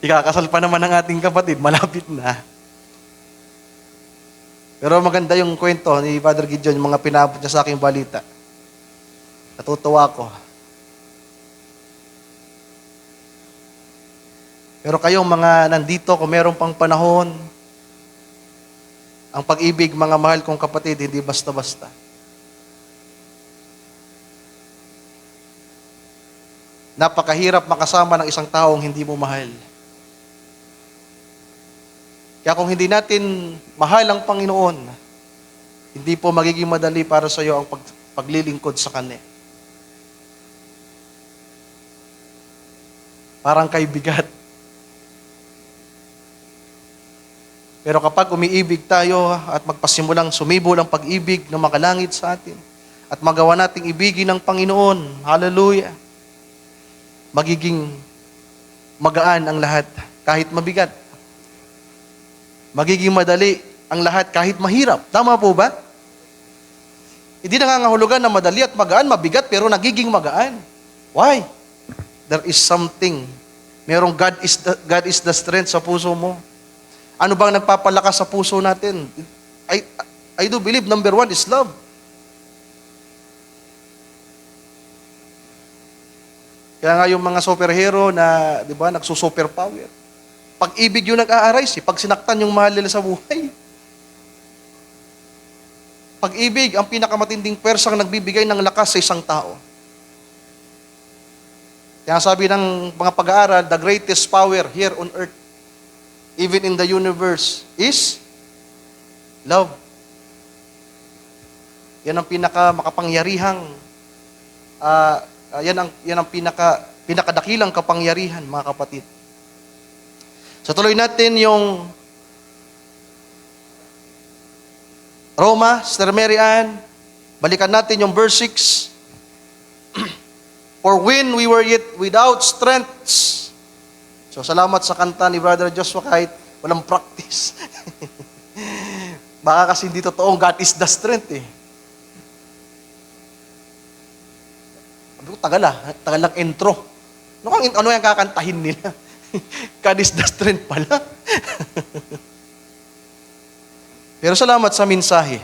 Ikakasal pa naman ang ating kapatid, malapit na. Pero maganda yung kwento ni Brother Gideon, yung mga pinabot niya sa aking balita. Natutuwa ko. Pero kayong mga nandito, kung meron pang panahon, ang pag-ibig, mga mahal kong kapatid, hindi basta-basta. Napakahirap makasama ng isang taong hindi mo mahal. Kaya kung hindi natin mahal ang Panginoon, hindi po magiging madali para sa iyo ang paglilingkod sa Kanya. Parang kaibigat. Pero kapag umiibig tayo at magpasimulang sumibol ang pag-ibig na makalangit sa atin at magawa nating ibigin ng Panginoon, hallelujah, magiging magaan ang lahat kahit mabigat. Magiging madali ang lahat kahit mahirap. Tama po ba? Hindi nangangahulugan na madali at magaan, mabigat, pero nagiging magaan. Why? There is something. Merong God is the strength sa puso mo. Ano bang nagpapalakas sa puso natin? I do believe number 1 is love. Kaya nga yung mga superhero na, di ba, nagsusuperpower. Pag-ibig yung nag-a-arise, pag sinaktan yung mahal nila sa buhay. Pag-ibig, ang pinakamatinding pwersang nagbibigay ng lakas sa isang tao. Kaya sabi ng mga pag-aaral, the greatest power here on earth, even in the universe, is love. Yan ang makapangyarihang, yan ang pinakadakilang kapangyarihan, mga kapatid. So tuloy natin yung Roma, Sister Mary Ann. Balikan natin yung verse 6. For when we were yet without strength. So salamat sa kanta ni Brother Joshua kahit walang practice. Baka kasi hindi totoong God is the strength eh. Sabi ko, tagal lang intro. Ano yung kakantahin nila? God is the strength pala. Pero salamat sa mensahe.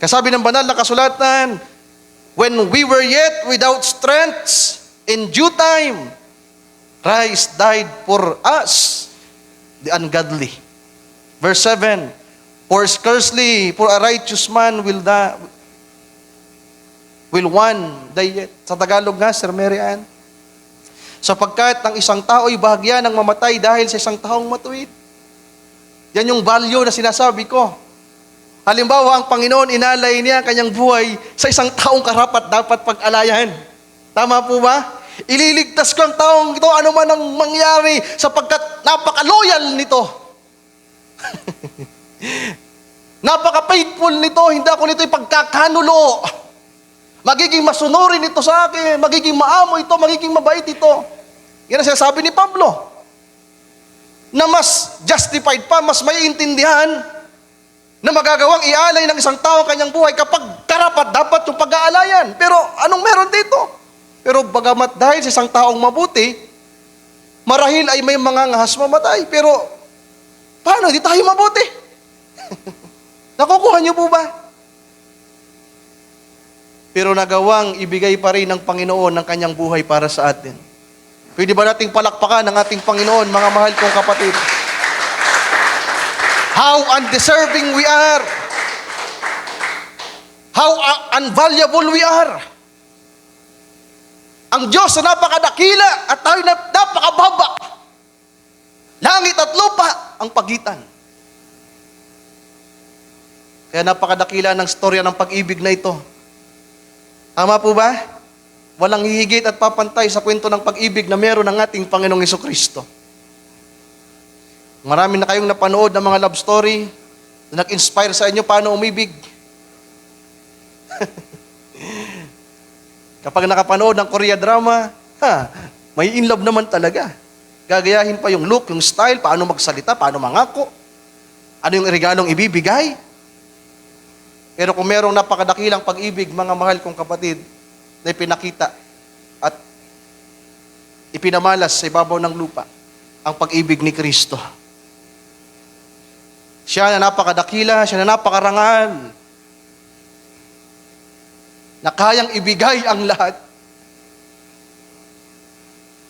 Kasabi ng banal na kasulatan, when we were yet without strength, in due time, Christ died for us, the ungodly. Verse 7, for scarcely for a righteous man will one die yet. Sa Tagalog nga, Sir Mary Ann, sapagkat ang isang tao ay bahagya ng mamatay dahil sa isang taong matuwid. Yan yung value na sinasabi ko. Halimbawa, ang Panginoon inalay niya ang kanyang buhay sa isang taong karapat dapat pag-alayan. Tama po ba? Ililigtas ko ang taong ito, ano man ang mangyari, sapagkat napaka-loyal nito. Napaka-faithful nito, hindi ako nito ipagkakanulo. Magiging masunurin ito sa akin, magiging maamo ito, magiging mabait ito. Yan ang sinasabi ni Pablo. Na mas justified pa, mas may intindihan na magagawang ialay ng isang tao kanyang buhay kapag karapat dapat yung pag-aalayan. Pero anong meron dito? Pero bagamat dahil sa isang taong mabuti, marahil ay may mga ngahas mamatay. Pero paano? Di tayo mabuti. Nakukuha niyo po ba? Pero nagawang ibigay pa rin ng Panginoon ng kanyang buhay para sa atin. Pwede ba nating palakpakan ng ating Panginoon, mga mahal kong kapatid? How undeserving we are. How unvaluable we are. Ang Diyos na napakadakila at tayo na napakababa. Langit at lupa ang pagitan. Kaya napakadakila ng storya ng pag-ibig na ito. Tama po ba? Walang hihigit at papantay sa kwento ng pag-ibig na meron ng ating Panginoong Jesucristo. Marami na kayong napanood ng mga love story na nag-inspire sa inyo paano umibig. Kapag nakapanood ng Korea drama, may in love naman talaga. Gagayahin pa yung look, yung style, paano magsalita, paano mangako, ano yung regalong ibibigay. Pero kung merong napakadakilang pag-ibig, mga mahal kong kapatid, na ipinakita at ipinamalas sa ibabaw ng lupa ang pag-ibig ni Kristo. Siya na napakadakila, siya na napakarangal, na kayang ibigay ang lahat.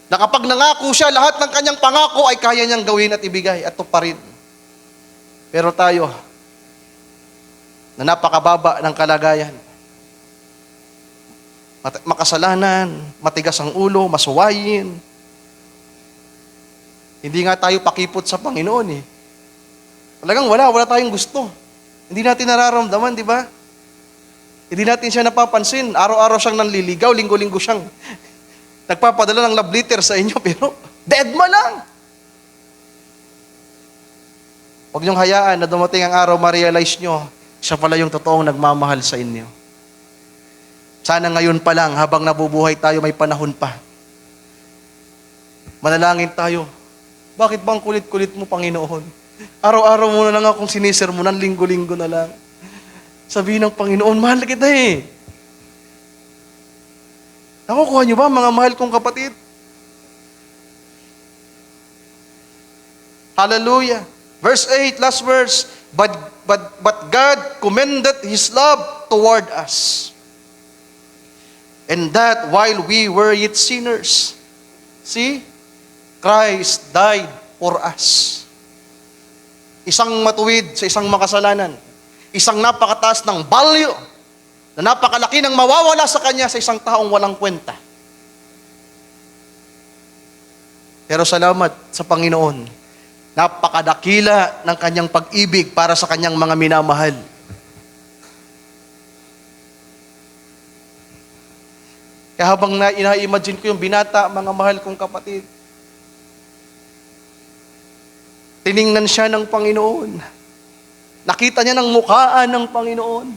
Na kapag nangako siya, lahat ng kanyang pangako ay kaya niyang gawin at ibigay at tuparin. Pero tayo, na napakababa ng kalagayan, makasalanan, matigas ang ulo, masuwayin. Hindi nga tayo pakipot sa Panginoon eh. Talagang wala tayong gusto. Hindi natin nararamdaman, di ba? Hindi natin siya napapansin. Araw-araw siyang nanliligaw, linggo-linggo siyang nagpapadala ng love letter sa inyo, pero dead ma lang. Huwag niyong hayaan na dumating ang araw, ma-realize nyo, siya pala yung totoong nagmamahal sa inyo. Sana ngayon pa lang, habang nabubuhay tayo, may panahon pa. Manalangin tayo. Bakit ba ang kulit-kulit mo, Panginoon? Araw-araw mo na lang akong sinisermonan, linggo-linggo na lang. Sabihin ng Panginoon, mahal kita eh. Nakukuha niyo ba, mga mahal kong kapatid? Hallelujah. Verse 8, last verse. But God commended His love toward us. And that while we were yet sinners, see, Christ died for us. Isang matuwid sa isang makasalanan. Isang napakataas ng value na napakalaki ng mawawala sa kanya sa isang taong walang kwenta. Pero salamat sa Panginoon, napakadakila ng kanyang pag-ibig para sa kanyang mga minamahal. Kaya habang ina-imagine ko yung binata, mga mahal kong kapatid, tiningnan siya ng Panginoon. Nakita niya ng mukhaan ng Panginoon.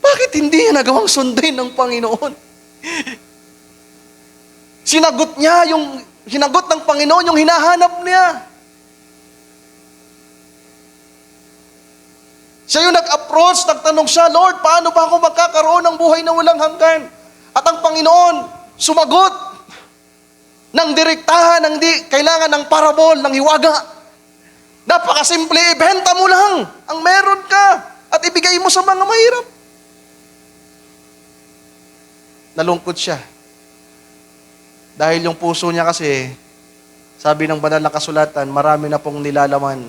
Bakit hindi niya nagawang sundin ng Panginoon? Sinagot ng Panginoon yung hinahanap niya. Siya yung nag-approach, nagtanong siya, Lord, paano ba ako magkakaroon ng buhay na walang hanggan? At ang Panginoon, sumagot ng direktahan, ng di kailangan ng parabol, ng hiwaga. Napakasimple, ibenta mo lang ang meron ka at ibigay mo sa mga mahirap. Nalungkot siya. Dahil yung puso niya kasi, sabi ng banal na kasulatan, marami na pong nilalaman.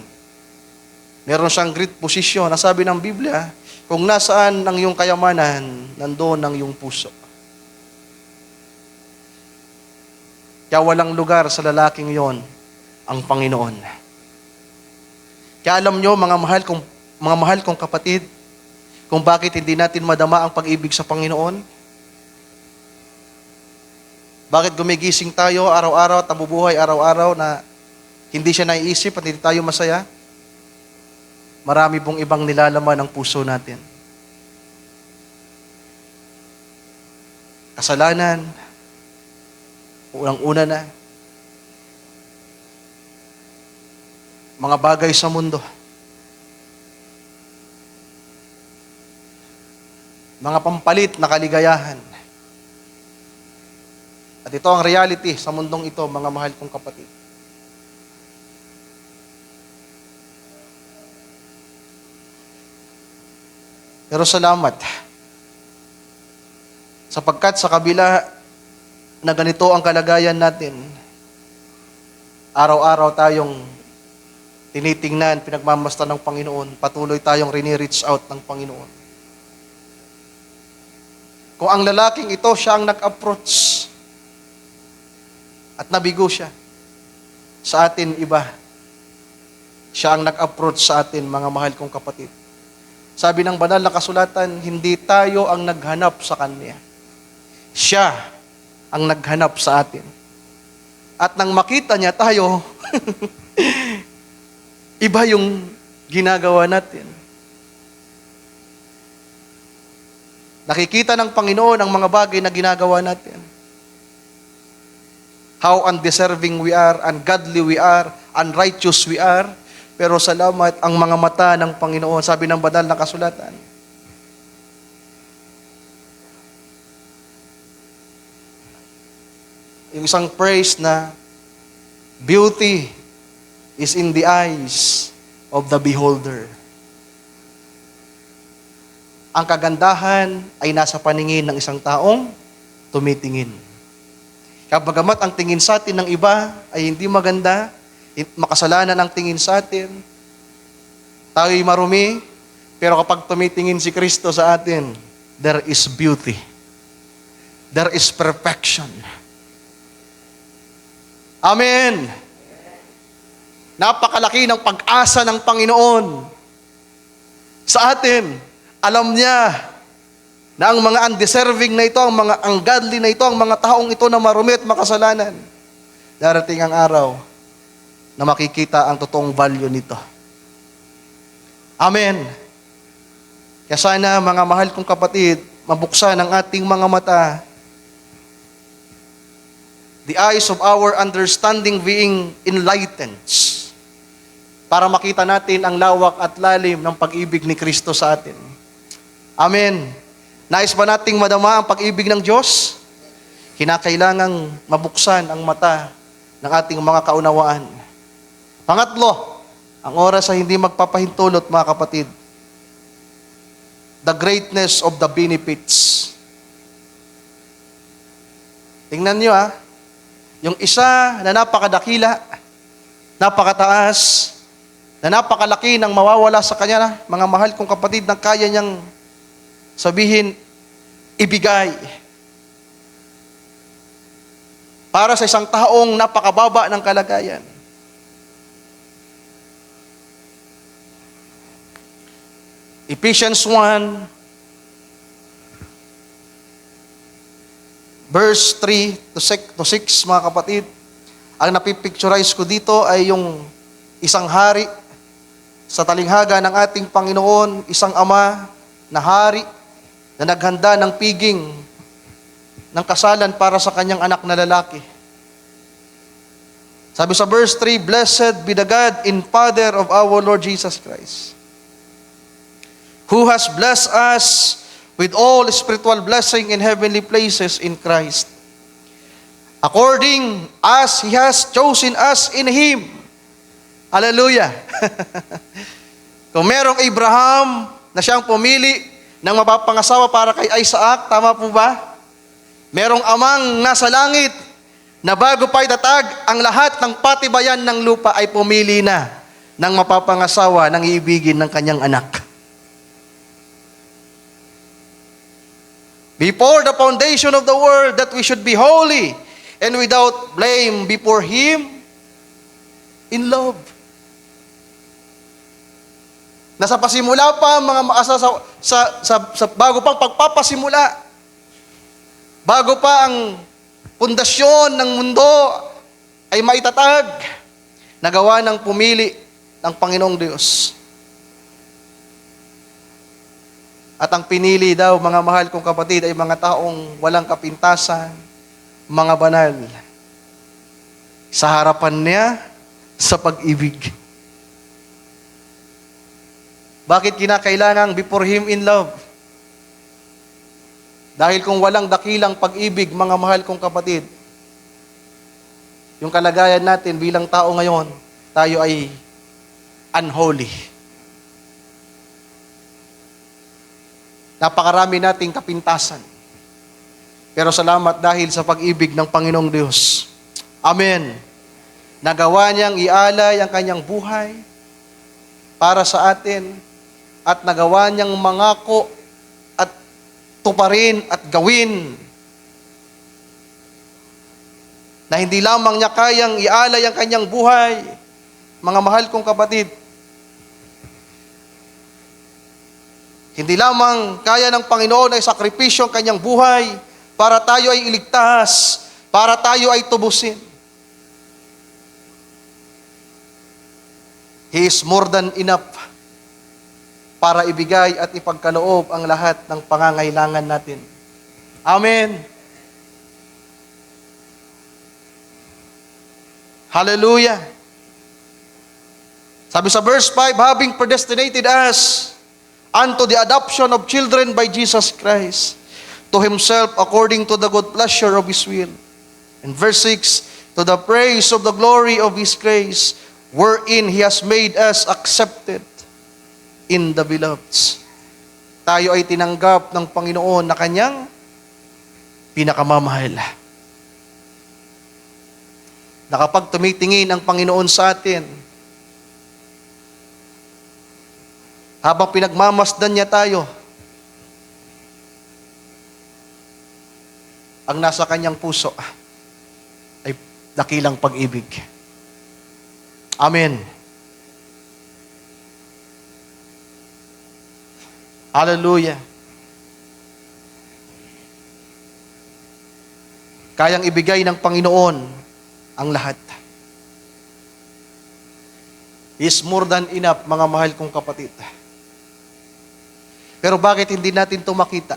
Meron siyang great position. Nasabi ng Biblia, kung nasaan ang iyong kayamanan, nandoon ang iyong puso. Kaya walang lugar sa lalaking yon ang Panginoon. Kaya alam nyo, mga mahal kong kapatid, kung bakit hindi natin madama ang pag-ibig sa Panginoon? Bakit gumigising tayo araw-araw at nabubuhay araw-araw na hindi siya naiisip at hindi tayo masaya? Marami pong ibang nilalaman ang puso natin. Kasalanan, unang-una na, mga bagay sa mundo, mga pampalit na kaligayahan. At ito ang reality sa mundong ito, mga mahal kong kapatid. Pero salamat, sapagkat sa kabila na ganito ang kalagayan natin, araw-araw tayong tinitingnan, pinagmamasdan ng Panginoon, patuloy tayong rini-reach out ng Panginoon. Kung ang lalaking ito, siya ang nag-approach at nabigo siya, sa atin iba, siya ang nag-approach sa atin, mga mahal kong kapatid. Sabi ng banal na kasulatan, hindi tayo ang naghanap sa Kanya. Siya ang naghanap sa atin. At nang makita niya tayo, iba yung ginagawa natin. Nakikita ng Panginoon ang mga bagay na ginagawa natin. How undeserving we are, ungodly we are, unrighteous we are. Pero salamat, ang mga mata ng Panginoon, sabi ng banal na kasulatan, yung isang praise na, beauty is in the eyes of the beholder. Ang kagandahan ay nasa paningin ng isang taong tumitingin. Bagamat ang tingin sa atin ng iba ay hindi maganda, makasalanan ang tingin sa atin, tayo'y marumi, pero kapag tumitingin si Kristo sa atin, there is beauty. There is perfection. Amen. Napakalaki ng pag-asa ng Panginoon sa atin. Alam niya na ang mga undeserving na ito, ang mga ungodly na ito, ang mga taong ito na marumi at makasalanan, darating ang araw na makikita ang totoong value nito. Amen. Kaya sana, mga mahal kong kapatid, mabuksan ang ating mga mata, the eyes of our understanding being enlightened, para makita natin ang lawak at lalim ng pag-ibig ni Kristo sa atin. Amen. Nais ba nating madama ang pag-ibig ng Diyos? Kinakailangang mabuksan ang mata ng ating mga kaunawaan. Pangatlo, ang oras ay hindi magpapahintulot, mga kapatid. The greatness of the benefits. Tingnan nyo yung isa na napakadakila, napakataas, na napakalaki ng mawawala sa kanya, mga mahal kong kapatid, na kaya niyang sabihin, ibigay. Para sa isang taong napakababa ng kalagayan. Ephesians 1, verse 3 to 6, mga kapatid. Ang napipicturize ko dito ay yung isang hari sa talinghaga ng ating Panginoon, isang ama na hari na naghanda ng piging ng kasalan para sa kanyang anak na lalaki. Sabi sa verse 3, "Blessed be the God and Father of our Lord Jesus Christ, who has blessed us with all spiritual blessing in heavenly places in Christ, according as He has chosen us in Him." Hallelujah! Kung merong Abraham na siyang pumili ng mapapangasawa para kay Isaac, tama po ba? Merong amang nasa langit na bago pa itatag ang lahat ng patibayan ng lupa ay pumili na ng mapapangasawa ng iibigin ng kanyang anak. Before the foundation of the world, that we should be holy and without blame before Him in love. Nasa pasimula pa mga maasa sa bago pang pagpapasimula, bago pa ang pundasyon ng mundo ay maitatag, nagawa ng pumili ng Panginoong Diyos. At ang pinili daw, mga mahal kong kapatid, ay mga taong walang kapintasan, mga banal. Sa harapan niya, sa pag-ibig. Bakit kinakailangang before Him in love? Dahil kung walang dakilang pag-ibig, mga mahal kong kapatid, yung kalagayan natin bilang tao ngayon, tayo ay unholy. Napakarami nating kapintasan. Pero salamat dahil sa pag-ibig ng Panginoong Diyos. Amen. Nagawa niyang ialay ang kanyang buhay para sa atin at nagawa niyang mangako at tuparin at gawin na hindi lamang niya kayang ialay ang kanyang buhay, mga mahal kong kapatid, hindi lamang kaya ng Panginoon ay sakripisyo ang kanyang buhay para tayo ay iligtas, para tayo ay tubusin. He is more than enough para ibigay at ipagkaloob ang lahat ng pangangailangan natin. Amen. Hallelujah. Sabi sa verse 5, "Having predestinated us unto the adoption of children by Jesus Christ, to Himself according to the good pleasure of His will." And verse 6, "To the praise of the glory of His grace, wherein He has made us accepted in the beloved." Tayo ay tinanggap ng Panginoon na Kanyang pinakamamahal. Na kapag tumitingin ang Panginoon sa atin, habang pinagmamasdan niya tayo, ang nasa Kanyang puso ay dakilang pag-ibig. Amen. Hallelujah. Kayang ibigay ng Panginoon ang lahat. He is more than enough, mga mahal kong kapatid. Pero bakit hindi natin ito makita?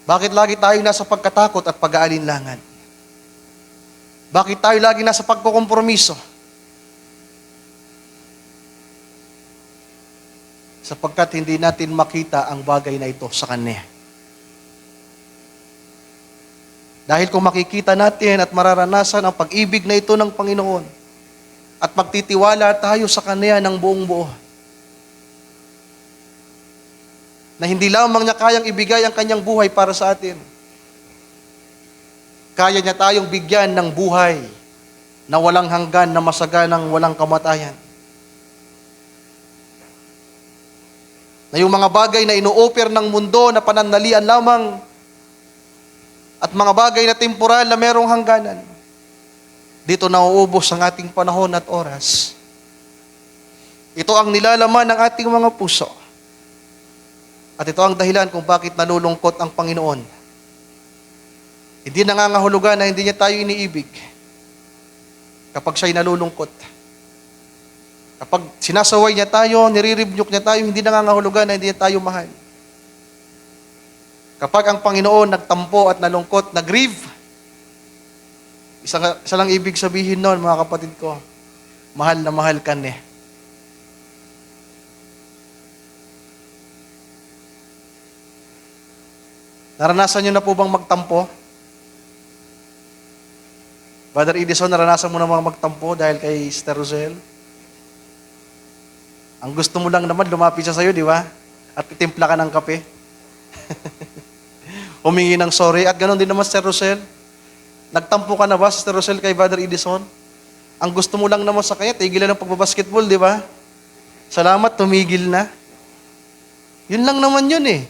Bakit lagi tayo nasa pagkatakot at pag-aalinlangan? Bakit tayo lagi nasa pagkukompromiso? Sapagkat hindi natin makita ang bagay na ito sa Kanya. Dahil kung makikita natin at mararanasan ang pag-ibig na ito ng Panginoon at magtitiwala tayo sa Kanya ng buong buo, na hindi lamang niya kayang ibigay ang kanyang buhay para sa atin, kaya niya tayong bigyan ng buhay na walang hanggan, na masaganang walang kamatayan. Na yung mga bagay na ino-offer ng mundo na panandalian lamang at mga bagay na temporal na merong hangganan, dito nauubos ang ating panahon at oras. Ito ang nilalaman ng ating mga puso. At ito ang dahilan kung bakit nalulungkot ang Panginoon. Hindi nangangahulugan na hindi niya tayo iniibig kapag siya'y nalulungkot. Kapag sinasaway niya tayo, nire-rebuke niya tayo, hindi nangangahulugan na hindi niya tayo mahal. Kapag ang Panginoon nagtampo at nalungkot, nag-grieve, isa lang ibig sabihin nun, mga kapatid ko, mahal na mahal ka niya. Naranasan niyo na po bang magtampo? Brother Edison, naranasan mo na bang magtampo dahil kay Sister Rosel? Ang gusto mo lang naman, lumapit siya sa'yo, di ba? At titimpla ka ng kape. Humingi ng sorry. At ganoon din naman, Sister Rosel. Nagtampo ka na ba, Sister Rosel, kay Brother Edison? Ang gusto mo lang naman sa kanya, tigilan ng pagbabasketball, di ba? Salamat, tumigil na. Yun lang naman yun eh.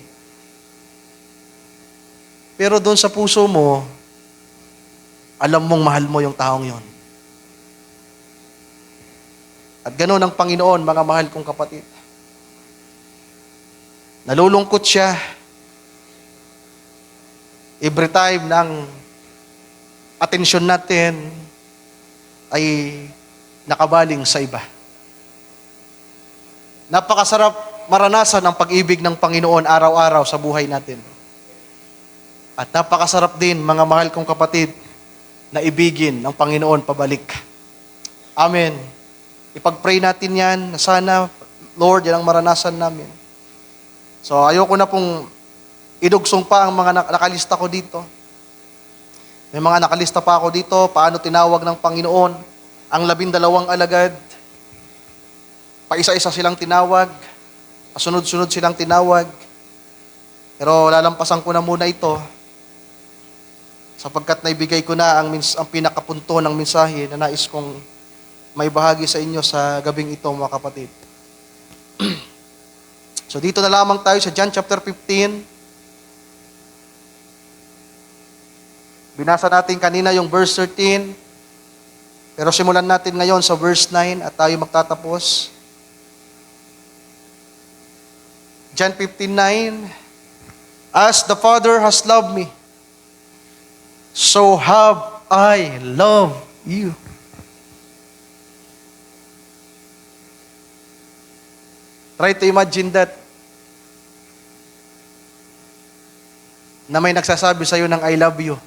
Pero doon sa puso mo, alam mong mahal mo yung taong yon. At ganoon ang Panginoon, mga mahal kong kapatid. Nalulungkot siya every time ng atensyon natin ay nakabaling sa iba. Napakasarap maranasan ang pag-ibig ng Panginoon araw-araw sa buhay natin. At napakasarap din, mga mahal kong kapatid, na ibigin ng Panginoon pabalik. Amen. Ipag-pray natin yan na sana, Lord, yan ang maranasan namin. So, ayoko na pong idugsong pa ang mga nakalista ko dito. May mga nakalista pa ako dito, paano tinawag ng Panginoon ang 12 alagad. Paisa-isa silang tinawag, pasunod-sunod silang tinawag. Pero lalampasan ko na muna ito, sapagkat naibigay ko na ang pinakapunto ng mensahe na nais kong may bahagi sa inyo sa gabing ito, mga kapatid. So dito na lamang tayo sa John chapter 15. Binasa natin kanina yung verse 13. Pero simulan natin ngayon sa verse 9 at tayo magtatapos. John 15:9. As the Father has loved me, so have I loved you. Try to imagine that. Na may nagsasabi sa iyo ng I love you.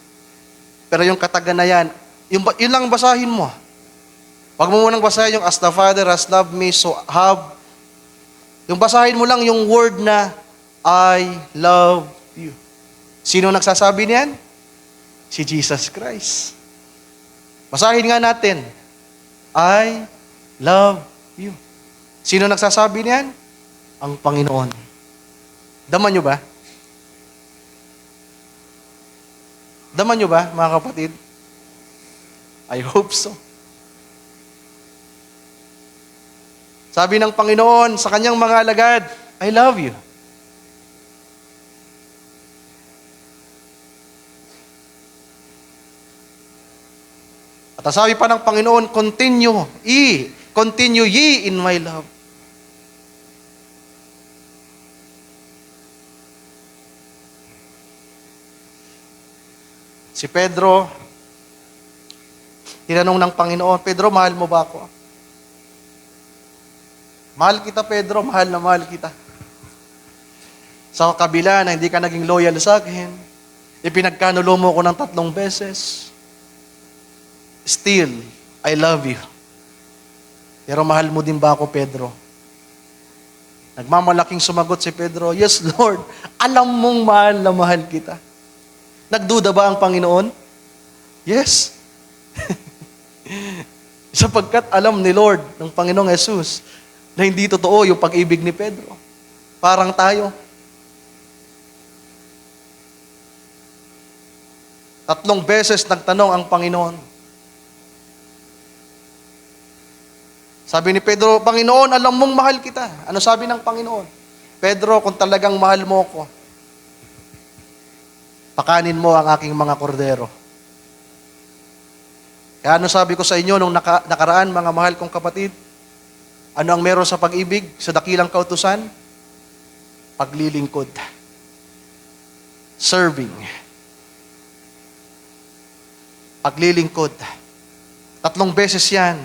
Pero yung katagan na yan, yun lang basahin mo. Huwag mo munang basahin yung as the Father has loved me, so have. Yung basahin mo lang yung word na I love you. Sino nagsasabi niyan? Si Jesus Christ. Basahin nga natin. I love you. Sino nagsasabi niyan? Ang Panginoon. Daman nyo ba? Daman nyo ba, mga kapatid? I hope so. Sabi ng Panginoon sa kanyang mga alagad, I love you. At sabi pa ng Panginoon, continue ye in my love. Si Pedro, tinanong ng Panginoon, Pedro, mahal mo ba ako? Mahal kita, Pedro, mahal na mahal kita. Sa kabila na hindi ka naging loyal sa akin, ipinagkanulo mo ko ng 3 beses, still, I love you. Pero mahal mo din ba ako, Pedro? Nagmamalaking sumagot si Pedro, yes, Lord, alam mong mahal na mahal kita. Nagduda ba ang Panginoon? Yes. Sapagkat alam ni Lord, ng Panginoong Jesus, na hindi totoo yung pag-ibig ni Pedro. Parang tayo. 3 beses nagtanong ang Panginoon. Sabi ni Pedro, Panginoon, alam mong mahal kita. Ano sabi ng Panginoon? Pedro, kung talagang mahal mo ko, pakanin mo ang aking mga kordero. Kaya ano sabi ko sa inyo nung nakaraan, mga mahal kong kapatid, ano ang meron sa pag-ibig, sa dakilang kautusan? Paglilingkod. Serving. Paglilingkod. 3 beses yan.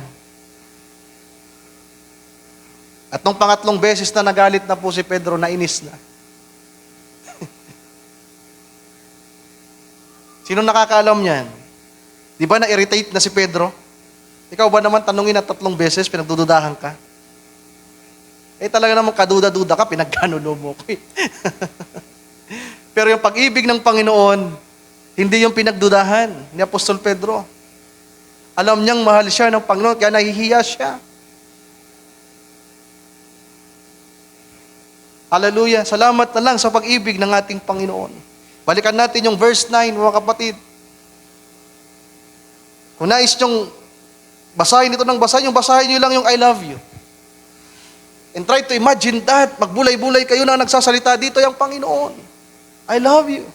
At nung pangatlong beses na nagalit na po si Pedro, nainis na. Sino nakakaalam niyan? Di ba na-irritate na si Pedro? Ikaw ba naman tanungin na 3 beses, pinagdududahan ka? Talaga naman kaduda-duda ka, pinagkanuno mo ko eh. Pero yung pag-ibig ng Panginoon, hindi yung pinagdudahan ni Apostol Pedro. Alam niyang mahal siya ng Panginoon, kaya nahihiya siya. Hallelujah. Salamat na lang sa pag-ibig ng ating Panginoon. Balikan natin yung verse 9, mga kapatid. Kung nais niyong basahin ito ng basahin niyo lang yung I love you. And try to imagine that. Magbulay-bulay kayo na nagsasalita dito yung Panginoon. I love you.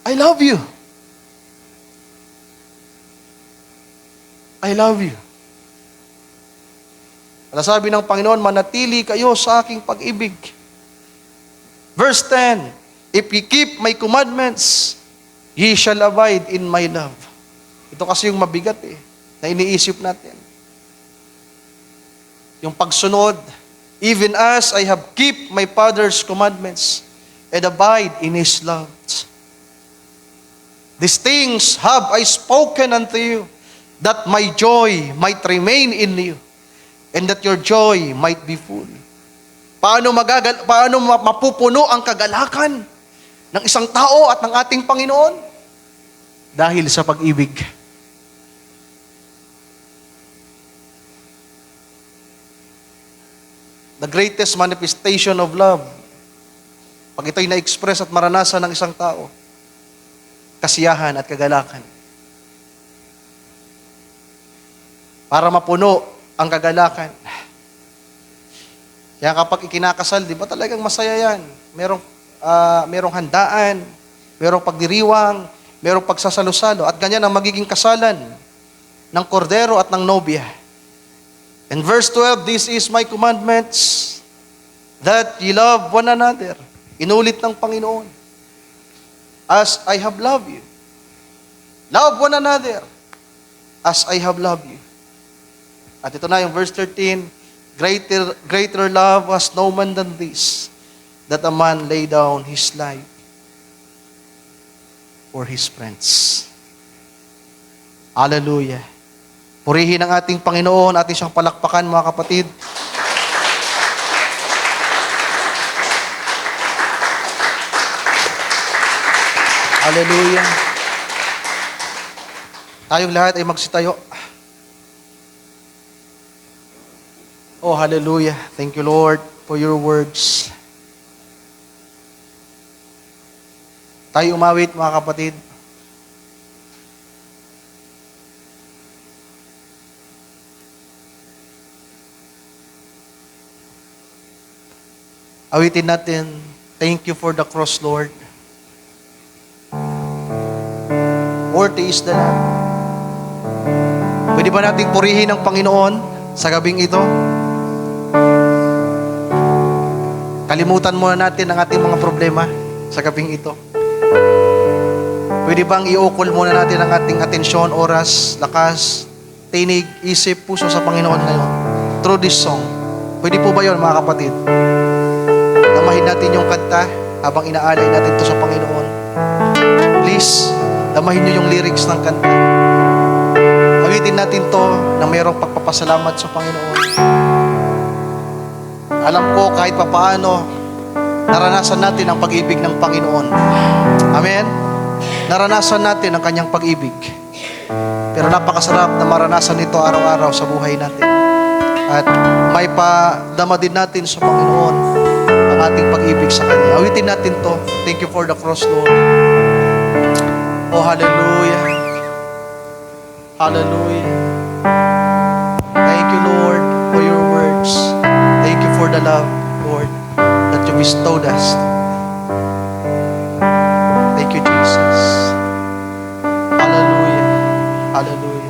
I love you. I love you. Wala sabi ng Panginoon, manatili kayo sa aking pag-ibig. Verse 10, if ye keep my commandments, ye shall abide in my love. Ito kasi yung mabigat na iniisip natin. Yung pagsunod, even as I have keep my Father's commandments and abide in His love. These things have I spoken unto you, that my joy might remain in you, and that your joy might be full. Paano mapupuno ang kagalakan ng isang tao at ng ating Panginoon? Dahil sa pag-ibig. The greatest manifestation of love, pag ito'y na-express at maranasan ng isang tao, kasiyahan at kagalakan. Para mapuno ang kagalakan. Kaya kapag ikinakasal, di ba talagang masaya yan? Merong handaan, merong pagdiriwang, merong pagsasalo-salo, at ganyan ang magiging kasalan ng kordero at ng nobya. In verse 12, this is my commandments, that ye love one another. Inulit ng Panginoon. As I have loved you. Love one another, as I have loved you. At ito na yung verse 13, Greater love has no man than this, that a man lay down his life for his friends. Hallelujah. Purihin ang ating Panginoon, ating siyang palakpakan, mga kapatid. Hallelujah. Tayong lahat ay magsitayo. Oh, hallelujah. Thank you, Lord, for your words. Tayo umawit, mga kapatid. Awitin natin, thank you for the cross, Lord. Worthy is the Lamb. Pwede ba nating purihin ang Panginoon sa gabing ito? Kalimutan muna natin ang ating mga problema sa gabing ito. Pwede bang iukol muna natin ang ating atensyon, oras, lakas, tinig, isip, puso sa Panginoon ngayon through this song? Pwede po ba yun, mga kapatid? Damahin natin yung kanta habang inaalay natin ito sa Panginoon. Please, damahin nyo yung lyrics ng kanta. Awitin natin to na mayroong pagpapasalamat sa Panginoon. Alam ko kahit papaano, naranasan natin ang pag-ibig ng Panginoon. Amen? Naranasan natin ang kanyang pag-ibig. Pero napakasarap na maranasan ito araw-araw sa buhay natin. At may padama din natin sa Panginoon ang ating pag-ibig sa Kanya. Awitin natin to. Thank you for the cross, Lord. Oh, hallelujah. Hallelujah. Thank you, Lord, for your words. Thank you for for the love, Lord, that you bestowed us. Thank you, Jesus. Hallelujah. Hallelujah.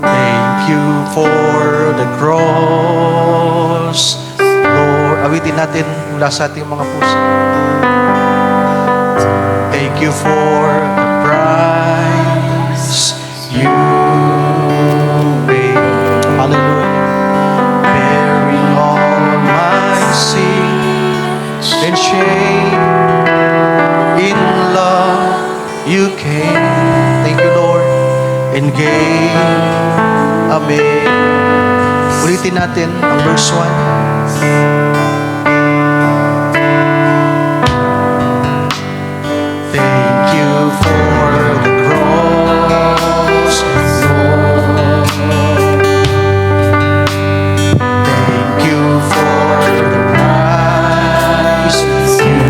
Thank you for the cross, Lord. Awitin natin mula sa ating mga puso. Thank you for the price you paid. Hallelujah. Bearing all my sin and shame. In love you came. Thank you, Lord. And gave. Amen. Ulitin natin ang verse 1. Thank you for the cross, Lord. Thank you for the price you.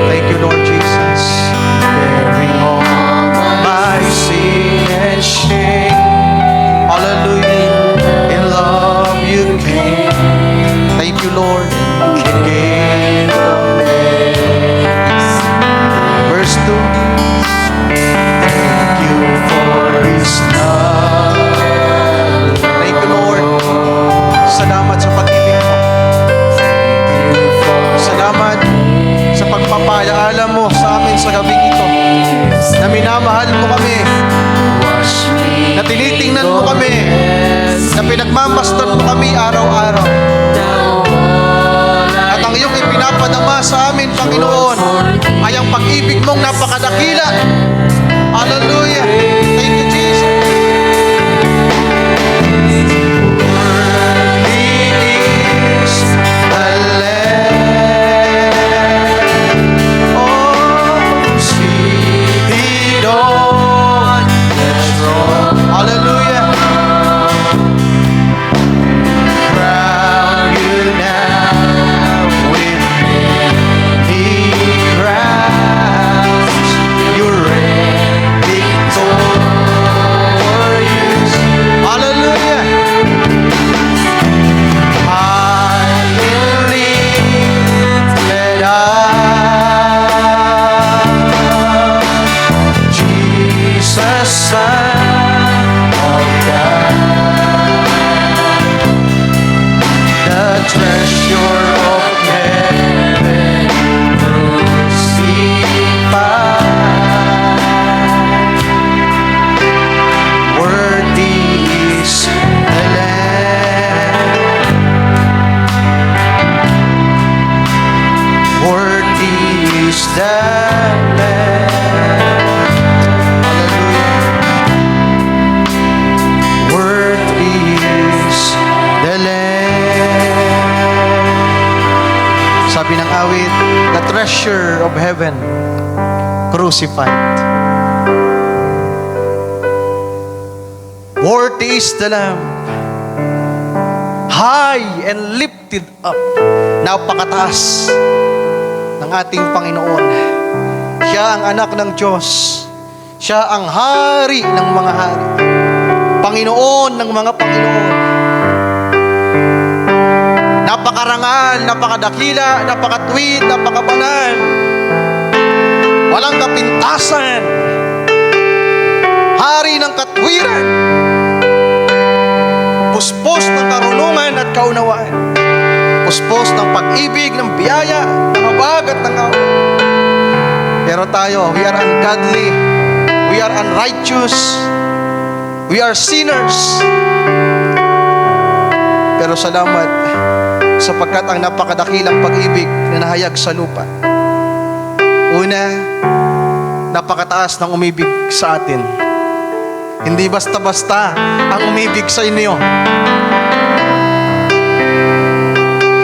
Thank you, Lord Jesus, bearing all my sin and shame. Hallelujah. In love you came. Thank you, Lord. You gave verse 2. Thank you for His love. Thank you, Lord. Salamat sa pag-ibig mo. Salamat sa pagpapalaala mo sa amin sa gabing ito. Na minamahal mo kami. Na tinitingnan mo kami. Na pinagmamasdan mo kami araw-araw. At ang iyong ipinapadama sa amin, Panginoon, ay ang pag-ibig mong napakadakila. Hallelujah. Thank you, Jesus. Worthy is the Lamb. Oh, seated on the throne. Hallelujah. Crown you now with many crowns. You reign victorious. Hallelujah. High and lifted up, Jesus, Son of God, the treasure of heaven crucified. Worthy is the Lamb. Worthy is the Lamb. Hallelujah. Worthy is the Lamb. Sabi ng awit, the treasure of heaven crucified. Worthy is the Lamb. High and lifted up. Napakataas ng ating Panginoon. Siya ang anak ng Diyos. Siya ang hari ng mga hari. Panginoon ng mga Panginoon. Napakarangal, napakadakila, napakatuwid, napakabanal. Walang kapintasan. Hari ng katwiran. Puspos ng karunungan at kaunawaan. Puspos ng pag-ibig, ng biyaya, ng habag at ng awa. Pero tayo, we are ungodly. We are unrighteous. We are sinners. Pero salamat sapagkat ang napakadakilang pag-ibig na nahayag sa lupa. Una, napakataas ng umibig sa atin. Hindi basta-basta ang umibig sa inyo.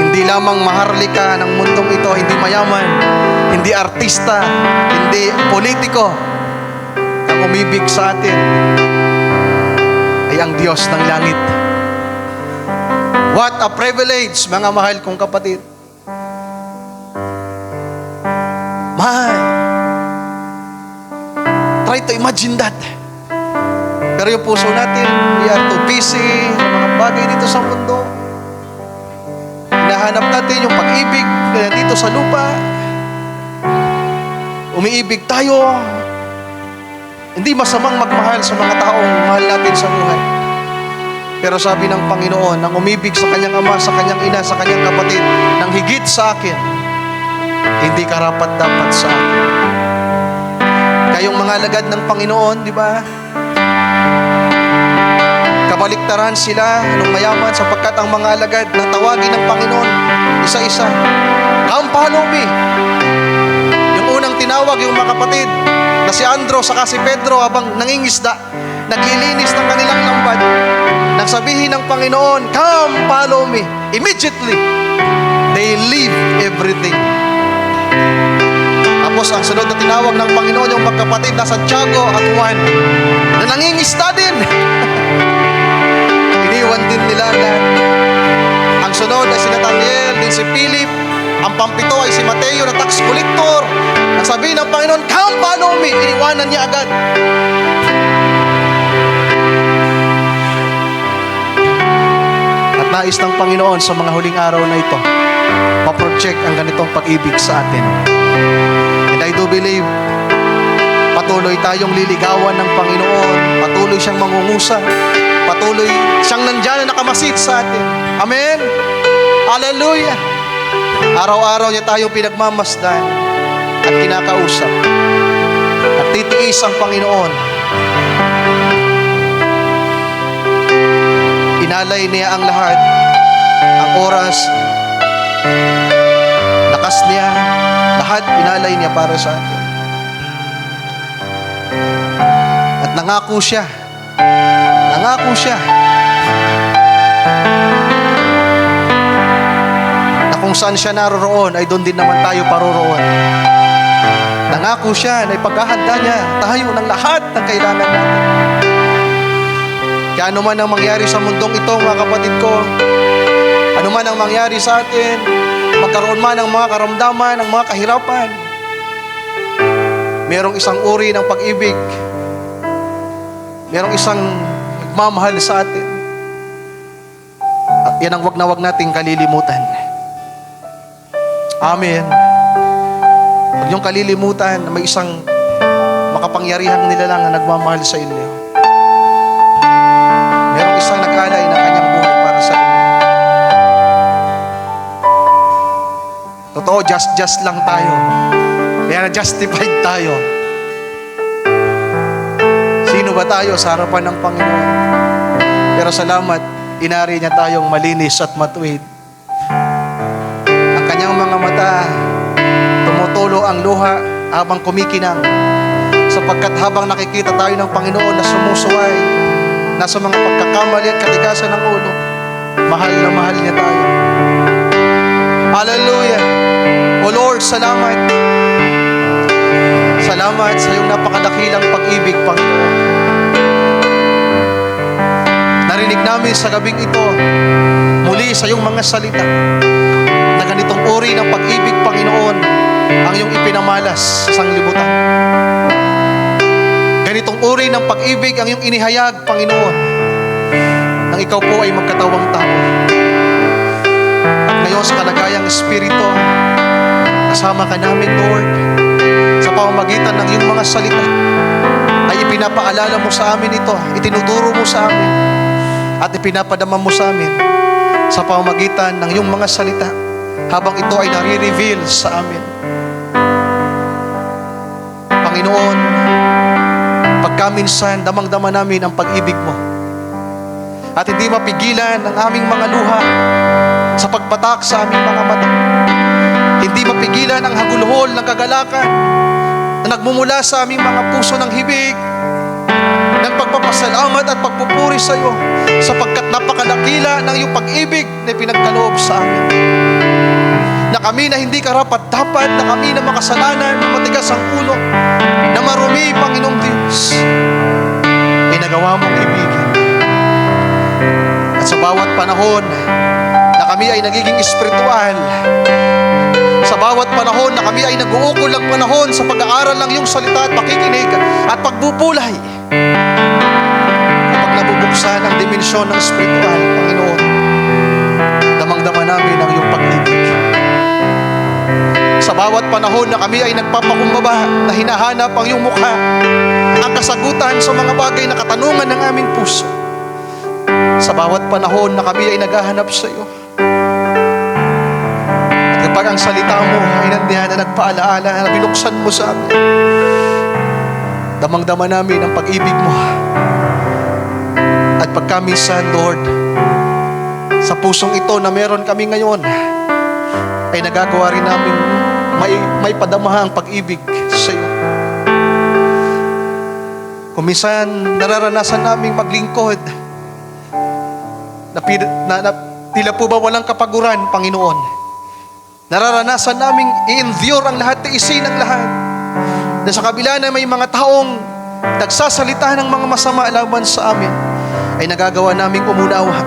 Hindi lamang maharlika ng mundong ito, hindi mayaman, hindi artista, hindi politiko. Ang umibig sa atin ay ang Diyos ng langit. What a privilege, mga mahal kong kapatid. try to imagine that. Pero yung puso natin, we are too busy sa mga bagay dito sa mundo. Hinahanap natin yung pag-ibig dito sa lupa. Umiibig tayo. Hindi masamang magmahal sa mga taong mahal natin sa buhay. Pero sabi ng Panginoon, nang umibig sa kanyang ama, sa kanyang ina, sa kanyang kapatid, nang higit sa akin, hindi karapat-dapat sa akin. Kayong mga alagad ng Panginoon, di ba? Kabaliktaran sila nung mayaman sapagkat ang mga alagad na tawagin ng Panginoon, isa-isa. Come follow me. Yung unang tinawag yung mga kapatid na si Andro saka si Pedro habang nangingisda, naglilinis ng kanilang lambad. Nang sabihin ng Panginoon, come follow me. Immediately, they leave everything. Tapos ang sunod na tinawag ng Panginoon yung magkapatid na Santiago at Juan na nangingisda din. Iniwan din nila lahat. Ang sunod ay si Nathaniel, din si Philip. Ang pampito ay si Mateo na tax collector. Ang sabihin ng Panginoon, come follow me. Iniwanan niya agad. At nais ng Panginoon sa mga huling araw na ito, ma-project ang ganitong pag-ibig sa atin. And I do believe, patuloy tayong liligawan ng Panginoon, patuloy siyang mangungusap, patuloy siyang nandyan na nakamasid sa atin. Amen? Hallelujah! Araw-araw niya tayong pinagmamasdan at kinakausap. At titiis ang Panginoon. Inalay niya ang lahat, ang oras, lakas niya, lahat inalay niya para sa atin. At nangako siya na kung saan siya naroroon ay doon din naman tayo paroroon. Nangako siya na ipaghahanda niya tayo ng lahat ng kailangan natin. Kaya ano man ang mangyari sa mundong ito, mga kapatid ko, ano man ang mangyari sa atin, magkaroon man ng mga karamdaman, ng mga kahirapan, merong isang uri ng pag-ibig, merong isang nagmamahal sa atin. At yan ang wag na wag nating kalilimutan. Amen. Huwag niyong kalilimutan na may isang makapangyarihang nilalang na nagmamahal sa inyo. Merong isang nag-alay ng kanyang buhay para sa inyo. Totoo, just lang tayo. Kaya justified tayo. Sino ba tayo sa harapan ng Panginoon? Pero salamat, inari niya tayong malinis at matuwid. Ang kanyang mga mata, tumutulo ang luha habang kumikinang. Sapagkat habang nakikita tayo ng Panginoon na sumusuway, nasa mga pagkakamali at katigasan ng ulo, mahal na mahal niya tayo. Hallelujah! O Lord, salamat. Salamat sa iyong napakadakilang pag-ibig, Panginoon. Narinig namin sa gabing ito muli sa iyong mga salita na ganitong uri ng pag-ibig, Panginoon, ang iyong ipinamalas sa sanglibutan. Ganitong uri ng pag-ibig ang iyong inihayag, Panginoon, nang ikaw po ay magkatawang tao. At ngayon sa kalagayang espiritu, kasama ka namin, Lord, sa pamamagitan ng iyong mga salita, ay ipinapaalala mo sa amin ito, itinuturo mo sa amin, at ipinapadama mo sa amin sa pamamagitan ng iyong mga salita, habang ito ay nare-reveal sa amin. Panginoon, pagkaminsan, damang-dama namin ang pag-ibig mo. At hindi mapigilan ang aming mga luha sa pagpatak sa aming mga mata. Hindi mapigilan ang hagulhol ng kagalakan na nagmumula sa aming mga puso ng hibig, ng pagpapasalamat at pagpupuri sa iyo, sapagkat napakadakila ng iyong pag-ibig na pinagkaloob sa amin. Na kami na hindi karapat-dapat, na kami na makasalanan, na matigas ang ulo, na marumi, Panginoong Diyos, ay nagawa mong ibigin. At sa bawat panahon na kami ay nagiging espiritual, sa bawat panahon na kami ay nag-uukol ng panahon sa pag-aaral ng iyong salita at pakikinig at pagbubulay. Kapag nabubuksan ang dimensyon ng spiritual, Panginoon, damang-dama namin ang iyong pag-ibig. Sa bawat panahon na kami ay nagpapakumbaba, na hinahanap ang iyong mukha, ang kasagutan sa mga bagay na katanungan ng aming puso. Sa bawat panahon na kami ay naghahanap sa iyo. At kapag ang salita mo ay nandiyan na nagpaalaala, na binuksan mo sa amin, damang-dama namin ang pag-ibig mo. At pagkamisan, Lord, sa pusong ito na meron kami ngayon, ay nagagawa rin namin may padamaha ang pag-ibig sa iyo. Kung minsan nararanasan naming maglingkod, na tila po ba walang kapaguran, Panginoon. Nararanasan naming i-endure ang lahat, tiisin ang lahat. Na sa kabila na may mga taong nagsasalita ng mga masama laban sa amin, ay nagagawa naming umunawa,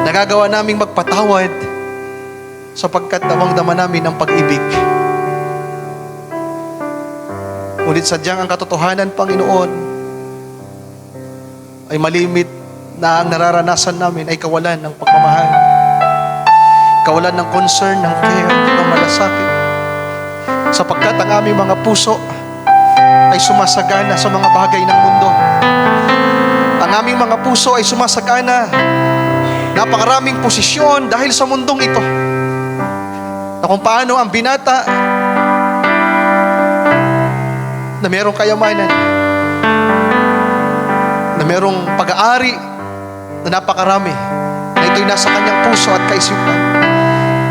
nagagawa naming magpatawad, sapagkat damang-dama namin ang pag-ibig. Ngunit sadyang ang katotohanan, Panginoon, ay malimit na ang nararanasan namin ay kawalan ng pagmamahal, kawalan ng concern, ng care, ng malasakit, sapagkat ang aming mga puso ay sumasagana sa mga bagay ng mundo. Ang aming mga puso ay sumasagana, napakaraming posisyon dahil sa mundong ito, na kung paano ang binata na merong kayamanan, na merong pag-aari na napakarami, na ito'y nasa kanyang puso at kaisipan,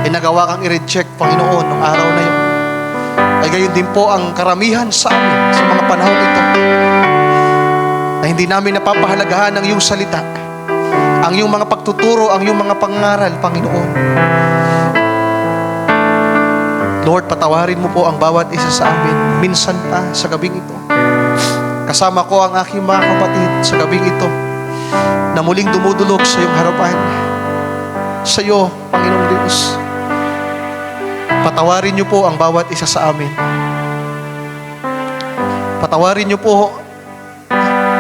ay nagawa kang i-reject, Panginoon, ng araw na yun. Ay gayon din po ang karamihan sa amin sa mga panahon ito, na hindi namin napapahalagahan ang iyong salita, ang iyong mga pagtuturo, ang iyong mga pangaral, Panginoon. Lord, patawarin mo po ang bawat isa sa amin minsan pa sa gabing ito. Kasama ko ang aking mga kapatid sa gabing ito, na muling dumudulog sa iyong harapan, sa iyo, Panginoong Diyos. Patawarin niyo po ang bawat isa sa amin. Patawarin niyo po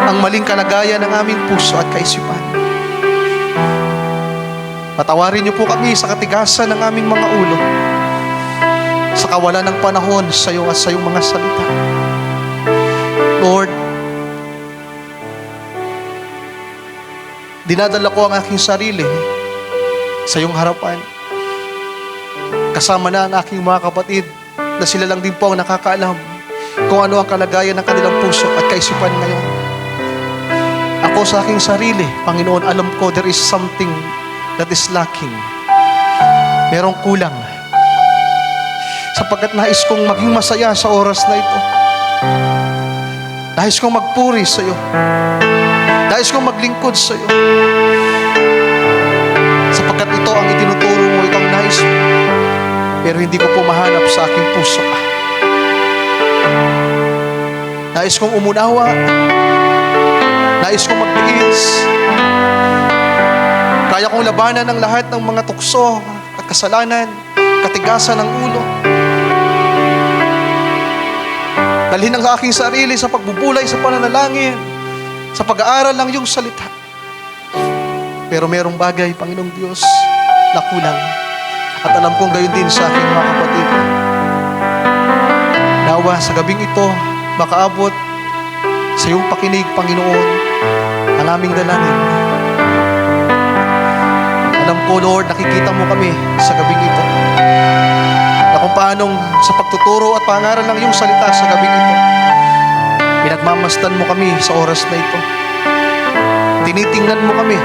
ang maling kalagayan ng aming puso at kaisipan. Patawarin niyo po kami sa katigasan ng aming mga ulo, sa kawalan ng panahon sa iyo at sa iyong mga salita. Lord, dinadala ko ang aking sarili sa iyong harapan, kasama na ang aking mga kapatid, na sila lang din po ang nakakaalam kung ano ang kalagayan ng kanilang puso at kaisipan ngayon. Ako sa aking sarili, Panginoon, alam ko there is something that is lacking. Merong kulang. Sapagkat nais kong maging masaya sa oras na ito. Nais kong magpuri sa iyo. Nais kong maglingkod sa iyo. Sapagkat ito ang itinuturo mo, ito ang nais mo. Pero hindi ko po mahanap sa aking puso. Nais kong umunawa. Nais kong magtiis. Kaya kong labanan ang lahat ng mga tukso at kasalanan, katigasan ng ulo. Dalhin ang aking sarili sa pagbubulay sa pananalangin, sa pag-aaral ng iyong salita. Pero merong bagay, Panginoong Diyos, na kulang. At alam kong gayon din sa aking mga kapatid. Nawa sa gabing ito, makaabot sa iyong pakinig, Panginoon, ang aming dalangin. Alam ko, Lord, nakikita mo kami sa gabing ito, na kung paanong sa pagtuturo at pangaral ng iyong salita sa gabing ito, pinagmamasdan mo kami sa oras na ito. Tinitingnan mo kami.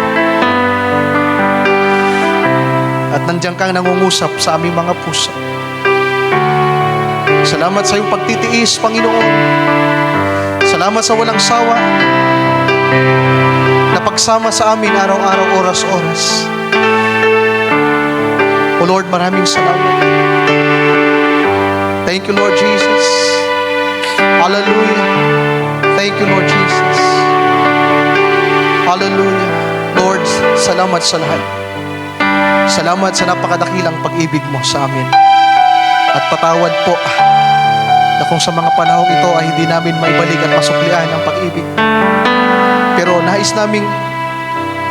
At nandiyan kang nangungusap sa aming mga puso. Salamat sa iyong pagtitiis, Panginoon. Salamat sa walang sawa na pagsama sa amin araw-araw, oras-oras. O Lord, maraming salamat. Thank you, Lord Jesus. Hallelujah. Thank you, Lord Jesus. Hallelujah. Lord, salamat sa lahat. Salamat sa napakadakilang pag-ibig mo sa amin. At patawad po na kung sa mga panahong ito ay hindi namin maibalik at masuklian ang pag-ibig. Pero nais naming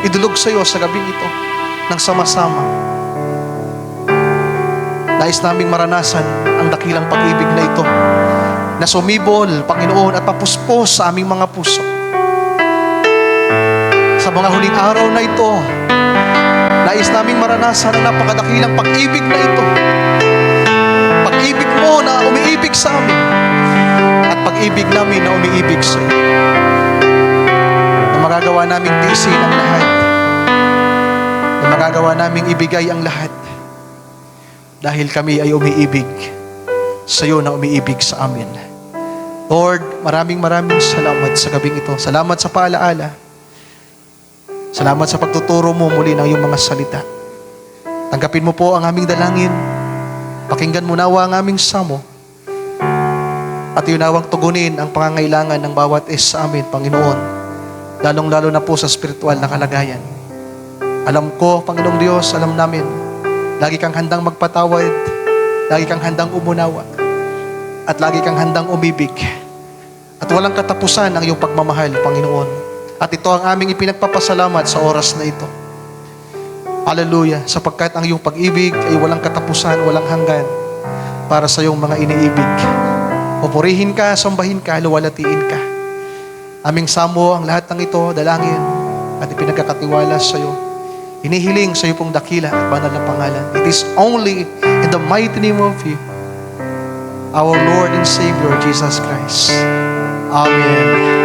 idulog sa iyo sa gabing ito ng sama-sama. Nais naming maranasan ang dakilang pag-ibig na ito na sumibol, Panginoon, at papuspos sa aming mga puso. Sa mga huling araw na ito, nais naming maranasan ang napakadakilang pag-ibig na ito. Pag-ibig mo na umiibig sa amin at pag-ibig namin na umiibig sa iyo. Na magagawa naming tiisin ang lahat. Na magagawa naming ibigay ang lahat. Dahil kami ay umiibig sa iyo na umiibig sa amin. Lord, maraming salamat sa gabing ito. Salamat sa paalaala. Salamat sa pagtuturo mo muli ng iyong mga salita. Tanggapin mo po ang aming dalangin. Pakinggan mo nawa ang aming samo. At yun nawang tugunin ang pangangailangan ng bawat isa sa amin, Panginoon. Lalong-lalo na po sa spiritual na kalagayan. Alam ko, Panginoong Diyos, alam namin, lagi kang handang magpatawad, lagi kang handang umunawa, at lagi kang handang umibig. At walang katapusan ang iyong pagmamahal, Panginoon. At ito ang aming ipinagpapasalamat sa oras na ito. Hallelujah, sapagkat ang iyong pag-ibig ay walang katapusan, walang hanggan para sa iyong mga iniibig. Pupurihin ka, sambahin ka, luwalatiin ka. Aming samo ang lahat ng ito, dalangin, at ipinagkakatiwala sa iyo. Hinihiling sa iyo pong dakila at banal na pangalan. It is only in the mighty name of you, our Lord and Savior, Jesus Christ. Amen.